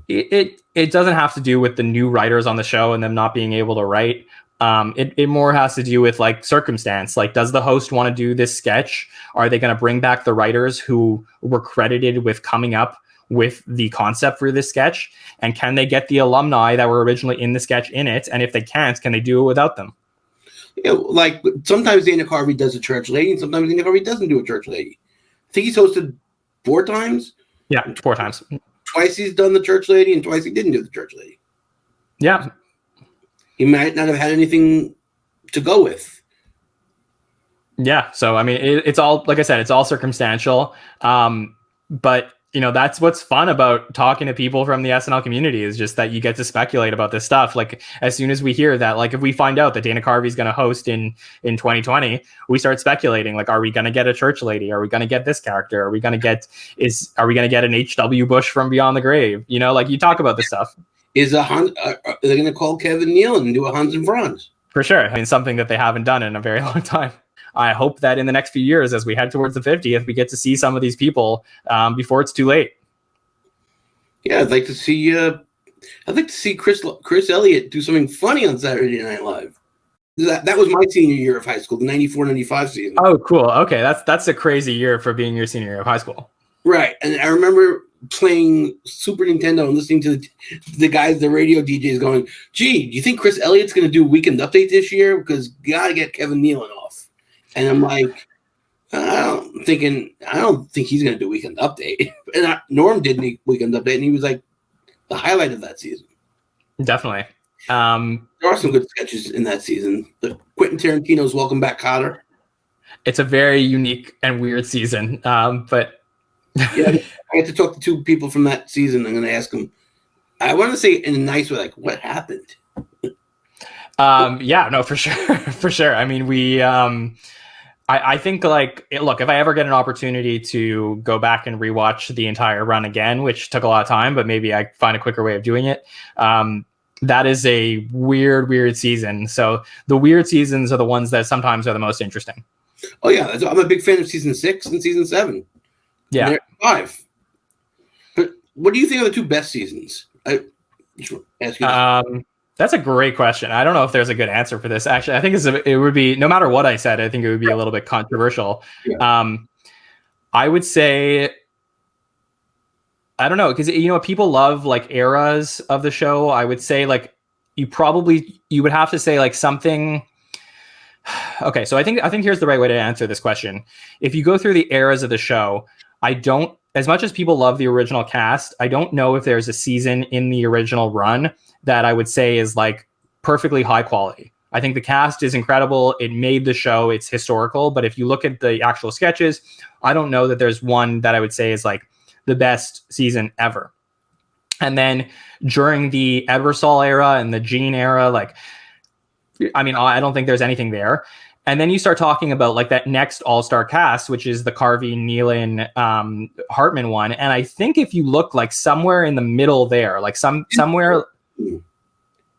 it doesn't have to do with the new writers on the show and them not being able to write. It more has to do with like circumstance. Like, does the host want to do this sketch? Are they going to bring back the writers who were credited with coming up with the concept for this sketch? And can they get the alumni that were originally in the sketch in it? And if they can't, can they do it without them? Yeah, like sometimes Dana Carvey does a church lady and sometimes Dana Carvey doesn't do a church lady. I think he's hosted 4 times. Yeah, 4 times. Twice he's done the church lady and twice he didn't do the church lady. Yeah. He might not have had anything to go with. Yeah. So, I mean, it's all, like I said, it's all circumstantial. But, you know, that's what's fun about talking to people from the SNL community is just that you get to speculate about this stuff. Like, as soon as we hear that, like, if we find out that Dana Carvey's going to host in 2020, we start speculating. Like, are we going to get a church lady? Are we going to get this character? Are we going to get an H.W. Bush from Beyond the Grave? You know, like, you talk about this stuff. Is they're going to call Kevin Nealon and do a Hans and Franz? For sure. I mean, something that they haven't done in a very long time. I hope that in the next few years, as we head towards the 50th, we get to see some of these people before it's too late. Yeah, I'd like to see Chris Elliott do something funny on Saturday Night Live. That was my senior year of high school, the 94-95 season. Oh, cool. Okay, that's a crazy year for being your senior year of high school. Right, and I remember playing Super Nintendo and listening to the guys, the radio DJs going, gee, do you think Chris Elliott's going to do Weekend Update this year? Because you got to get Kevin Nealon off. And I'm like, I don't think he's going to do Weekend Update. And Norm did Weekend Update, and he was like the highlight of that season. Definitely. There are some good sketches in that season. Quentin Tarantino's Welcome Back, Kotter. It's a very unique and weird season, but yeah, I get to talk to two people from that season. I'm going to ask them. I want to say in a nice way, like, what happened? Yeah, no, for sure, for sure. I mean, I think, like, look, if I ever get an opportunity to go back and rewatch the entire run again, which took a lot of time, but maybe I find a quicker way of doing it. That is a weird season. So the weird seasons are the ones that sometimes are the most interesting. Oh yeah, I'm a big fan of season 6 and season 7. Yeah, 5. But what do you think are the two best seasons? I ask you. That's a great question. I don't know if there's a good answer for this. Actually, I think it would be, no matter what I said, I think it would be a little bit controversial. Yeah. I would say, I don't know, because people love like eras of the show. I would say like you would have to say like something. Okay, so I think here's the right way to answer this question. If you go through the eras of the show, as much as people love the original cast, I don't know if there's a season in the original run that I would say is like perfectly high quality. I think the cast is incredible. It made the show. It's historical. But if you look at the actual sketches, I don't know that there's one that I would say is like the best season ever. And then during the Ebersol era and the Gene era, like, I mean, I don't think there's anything there. And then you start talking about like that next all-star cast, which is the Carvey, Nealon, Hartman one. And I think if you look like somewhere in the middle there, like somewhere,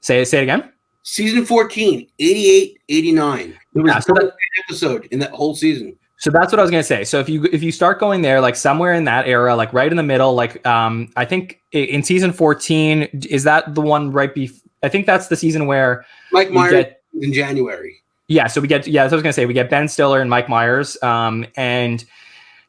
say it again. Season 14, 88, 89. There was an episode in that whole season. So that's what I was going to say. So if you start going there, like somewhere in that era, like right in the middle, like I think in season 14, is that the one right before? I think that's the season where Mike Myers in January. Yeah, so that's what I was gonna say. We get Ben Stiller and Mike Myers, and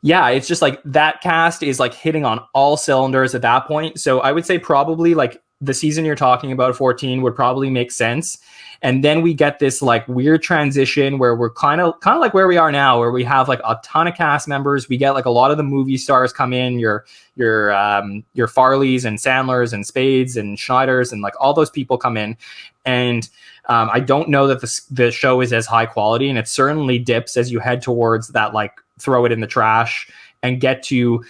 yeah, it's just like that cast is like hitting on all cylinders at that point. So I would say probably like the season you're talking about, 14, would probably make sense. And then we get this like weird transition where we're kind of like where we are now, where we have like a ton of cast members. We get like a lot of the movie stars come in, your Farleys and Sandlers and Spades and Schneiders and like all those people come in. And I don't know that the show is as high quality, and it certainly dips as you head towards that, like throw it in the trash and get to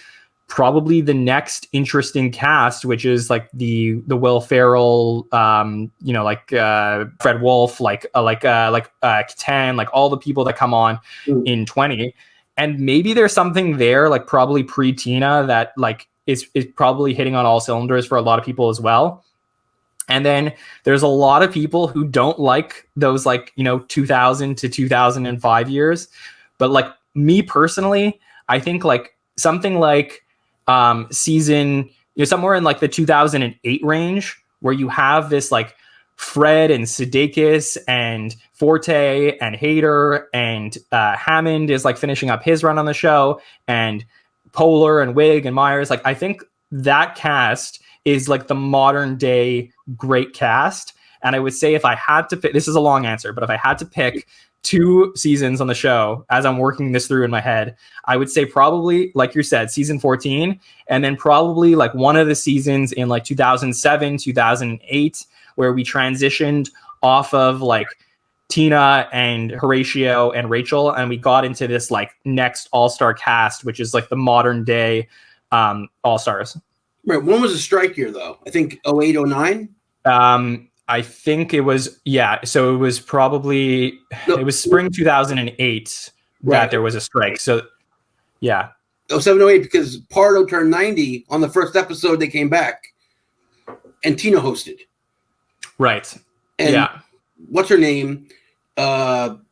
probably the next interesting cast, which is like the Will Ferrell, like Fred Wolf, like Catan, like all the people that come on in 20. And maybe there's something there, like probably pre-Tina, that like is probably hitting on all cylinders for a lot of people as well. And then there's a lot of people who don't like those 2000 to 2005 years. But like me personally, I think like something like season, somewhere in like the 2008 range, where you have this like Fred and Sudeikis and Forte and Hader and Hammond is like finishing up his run on the show, and Poehler and Wig and Myers. Like I think that cast is like the modern day great cast. And I would say if I had to pick, this is a long answer, but if I had to pick 2 seasons on the show as I'm working this through in my head, I would say probably, like you said, season 14, and then probably like one of the seasons in like 2007, 2008, where we transitioned off of like Tina and Horatio and Rachel, and we got into this like next all-star cast, which is like the modern day all-stars. Right. When was a strike year though? I think 08, 09? I think it was, yeah. So it was probably, it was spring 2008 that there was a strike. So yeah. 07, 08, because Pardo turned 90 on the first episode. They came back and Tina hosted. Right. And yeah. What's her name? Maya?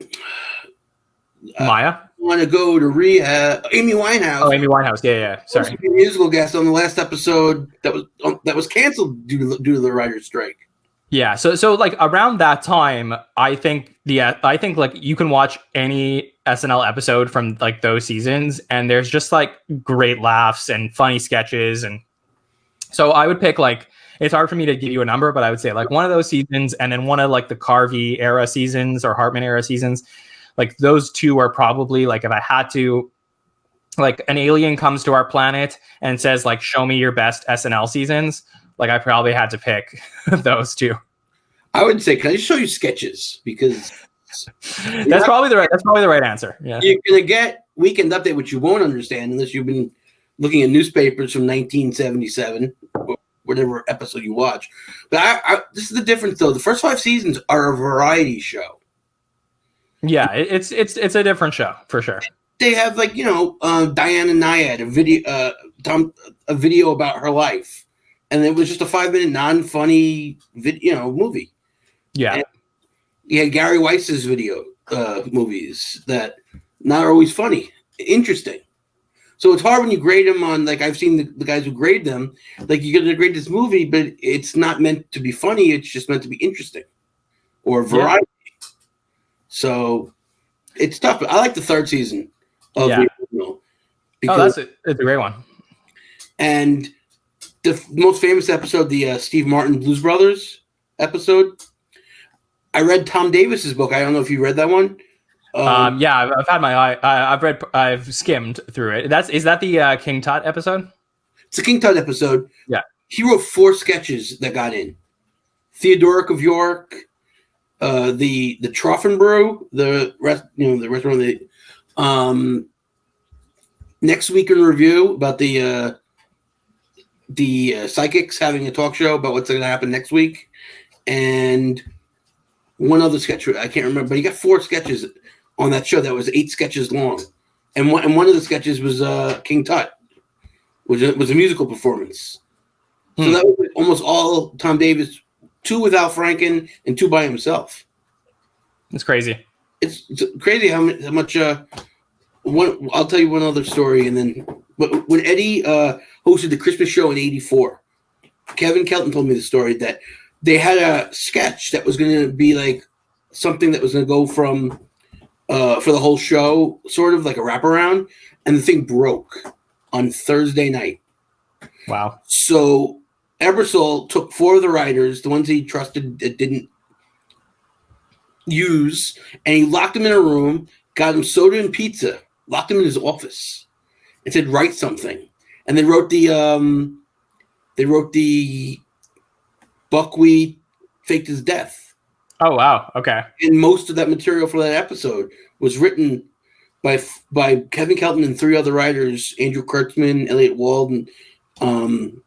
Want to go to rehab. Amy Winehouse. Oh, Amy Winehouse. Yeah. Sorry. Musical guest on the last episode that was canceled due to the writer's strike. Yeah. So like around that time, I think like you can watch any SNL episode from like those seasons, and there's just like great laughs and funny sketches. And so I would pick like, it's hard for me to give you a number, but I would say like one of those seasons, and then one of like the Carvey era seasons or Hartman era seasons. Like those two are probably like, if I had to, like an alien comes to our planet and says like, show me your best SNL seasons. Like I probably had to pick those two. I would say, can I just show you sketches? Because that's probably the right answer. Yeah. You're going to get Weekend Update, which you won't understand unless you've been looking at newspapers from 1977 or whatever episode you watch. But this is the difference, though. The first 5 seasons are a variety show. Yeah, it's a different show for sure. They have like, Diana Nyad, a video about her life, and it was just a 5-minute non-funny movie. Yeah, and you had Gary Weiss's video movies that not always funny, interesting. So it's hard when you grade them on, like I've seen the guys who grade them, like you're going to grade this movie, but it's not meant to be funny. It's just meant to be interesting or variety. Yeah. So it's tough. I like the 3rd season of the original. It's a great one. And the most famous episode, the Steve Martin Blues Brothers episode. I read Tom Davis's book. I don't know if you read that one. Yeah, I've had my eye. I've skimmed through it. Is that the King Tut episode? It's a King Tut episode. Yeah, he wrote 4 sketches that got in. Theodoric of York, the Troffen Brew, the restaurant. Next Week in Review about the psychics having a talk show about what's going to happen next week, and one other sketch I can't remember, but he got 4 sketches on that show that was 8 sketches long, and one of the sketches was King Tut, which was a musical performance. So that was almost all Tom Davis, 2 with Al Franken and 2 by himself. It's crazy. It's crazy how much. I'll tell you one other story, and then when Eddie hosted the Christmas show in '84, Kevin Kelton told me the story that they had a sketch that was going to be like something that was going to go from for the whole show, sort of like a wraparound, and the thing broke on Thursday night. Wow. So Ebersol took 4 of the writers, the ones he trusted that didn't use, and he locked them in a room, got them soda and pizza, locked them in his office, and said, write something. And they wrote the Buckwheat faked his death. Oh, wow. Okay. And most of that material for that episode was written by Kevin Kelton and 3 other writers, Andrew Kurtzman, Elliot Wald, and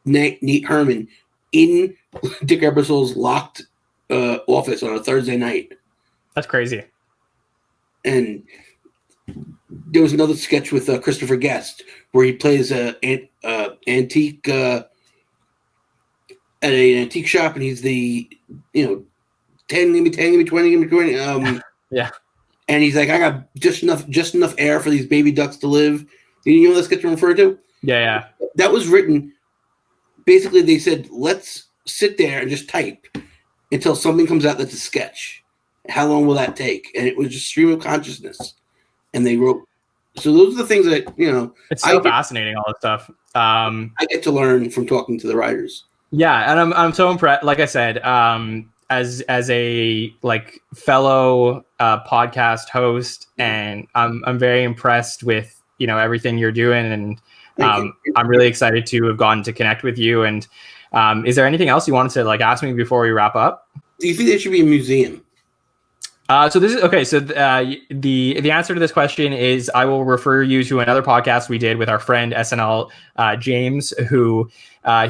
Nate Herman, in Dick Ebersol's locked office on a Thursday night. That's crazy. And there was another sketch with Christopher Guest where he plays an antique at an antique shop, and he's the 10, give me 20, give me 20. Yeah. And he's like, I got just enough air for these baby ducks to live. You know what that sketch I'm referring to? Yeah. That was written. Basically, they said, let's sit there and just type until something comes out that's a sketch. How long will that take? And it was just stream of consciousness. And they wrote. So those are the things that, it's so fascinating, all this stuff. I get to learn from talking to the writers. Yeah, and I'm so impressed. Like I said, as a like fellow podcast host, and I'm very impressed with everything you're doing, and I'm really excited to have gotten to connect with you. And is there anything else you wanted to ask me before we wrap up? Do you think there should be a museum? So this is okay. So the answer to this question is I will refer you to another podcast we did with our friend SNL James, who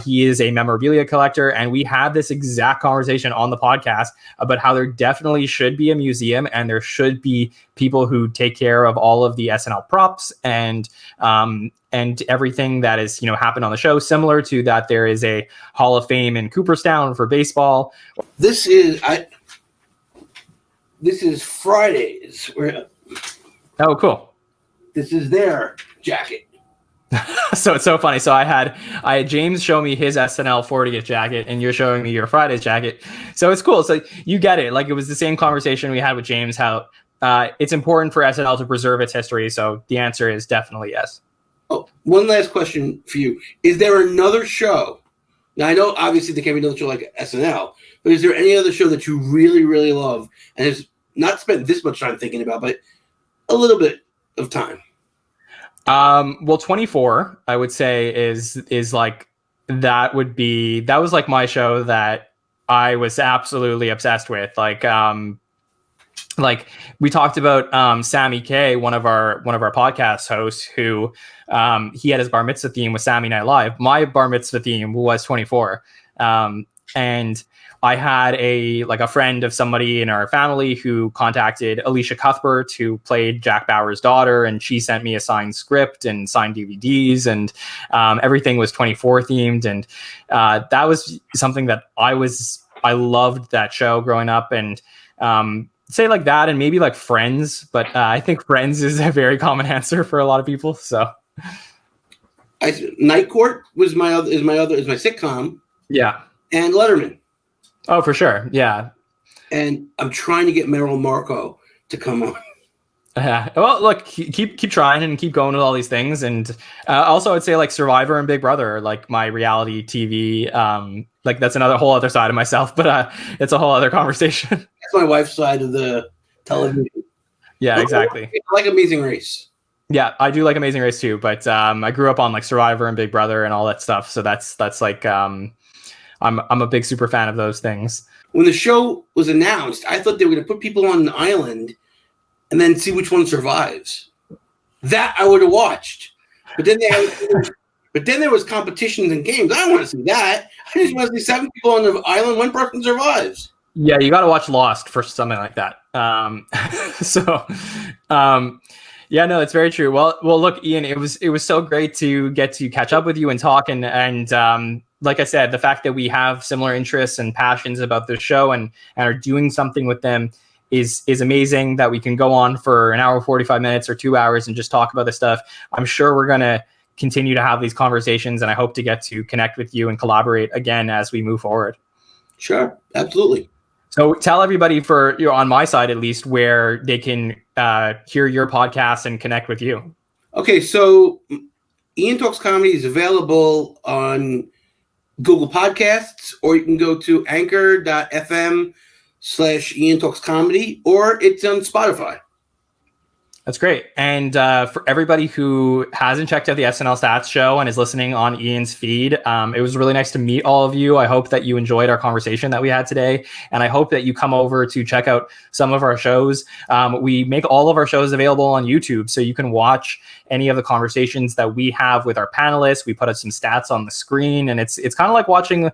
he is a memorabilia collector, and we had this exact conversation on the podcast about how there definitely should be a museum, and there should be people who take care of all of the SNL props and everything that is happened on the show. Similar to that, there is a Hall of Fame in Cooperstown for baseball. This is Fridays. Oh, cool. This is their jacket. So it's so funny. So I had James show me his SNL 40th jacket, and you're showing me your Fridays jacket. So it's cool. So you get it. It was the same conversation we had with James, how it's important for SNL to preserve its history. So the answer is definitely yes. Oh, one last question for you. Is there another show? Now, I know obviously there can't be another show like SNL, but is there any other show that you really, really love and has not spent this much time thinking about, but a little bit of time? Well, 24, I would say is like, that was like my show that I was absolutely obsessed with. Like we talked about Sammy Kay, one of our podcast hosts, who he had his bar mitzvah theme with Sammy Night Live. My bar mitzvah theme was 24, and I had a friend of somebody in our family who contacted Alicia Cuthbert, who played Jack Bauer's daughter, and she sent me a signed script and signed DVDs, and everything was 24 themed, and that was something that I loved that show growing up, and say like that, and maybe like Friends, but I think Friends is a very common answer for a lot of people. So, Night Court was my sitcom. Yeah, and Letterman. Oh, for sure. Yeah, and I'm trying to get Meryl Marco to come on. Well, look, keep trying and keep going with all these things, and also I'd say like Survivor and Big Brother, like my reality TV. Like that's another whole other side of myself, but it's a whole other conversation. That's my wife's side of the television. Yeah, exactly. I like Amazing Race. Yeah, I do like Amazing Race too, but I grew up on like Survivor and Big Brother and all that stuff, so that's like I'm a big super fan of those things. When the show was announced, I thought they were going to put people on an island and then see which one survives. That I would have watched, but then there was competitions and games. I don't want to see that. I just want to see 7 people on the island, 1 person survives. Yeah, you got to watch Lost for something like that. Yeah, no, it's very true. Well, look, Ian, it was so great to get to catch up with you and talk, and like I said, the fact that we have similar interests and passions about this show and are doing something with them is amazing. That we can go on for an hour, 45 minutes or 2 hours and just talk about this stuff. I'm sure we're going to continue to have these conversations, and I hope to get to connect with you and collaborate again as we move forward. Sure, absolutely. So tell everybody, on my side at least, where they can hear your podcast and connect with you. Okay, so Ian Talks Comedy is available on Google Podcasts, or you can go to anchor.fm/Ian Talks Comedy, or it's on Spotify. That's great. And for everybody who hasn't checked out the SNL Stats show and is listening on Ian's feed, it was really nice to meet all of you. I hope that you enjoyed our conversation that we had today. And I hope that you come over to check out some of our shows. We make all of our shows available on YouTube, so you can watch any of the conversations that we have with our panelists. We put up some stats on the screen, and it's kind of like watching,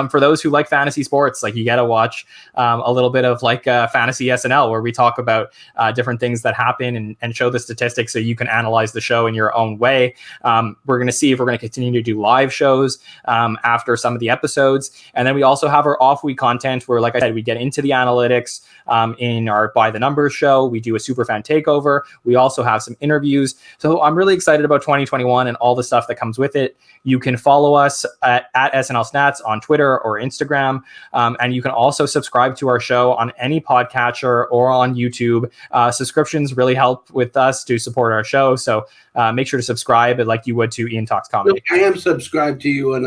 for those who like fantasy sports, like you got to watch a little bit of like fantasy SNL, where we talk about different things that happen and show the statistics so you can analyze the show in your own way. We're going to see if we're going to continue to do live shows after some of the episodes. And then we also have our off-week content where, like I said, we get into the analytics in our By the Numbers show. We do a superfan takeover. We also have some interviews. So I'm really excited about 2021 and all the stuff that comes with it. You can follow us at SNL Stats on Twitter or Instagram. And you can also subscribe to our show on any podcatcher or on YouTube. Subscriptions really help with us to support our show. So make sure to subscribe like you would to Ian Talks Comedy. I am subscribed to you on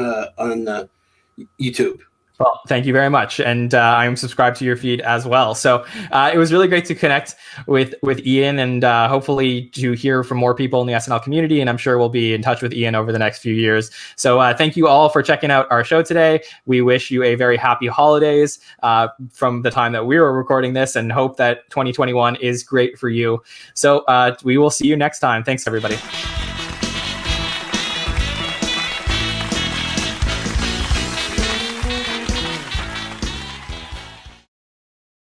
YouTube. Well, thank you very much. And I am subscribed to your feed as well. So it was really great to connect with Ian, and hopefully to hear from more people in the SNL community. And I'm sure we'll be in touch with Ian over the next few years. So thank you all for checking out our show today. We wish you a very happy holidays from the time that we were recording this, and hope that 2021 is great for you. So we will see you next time. Thanks, everybody.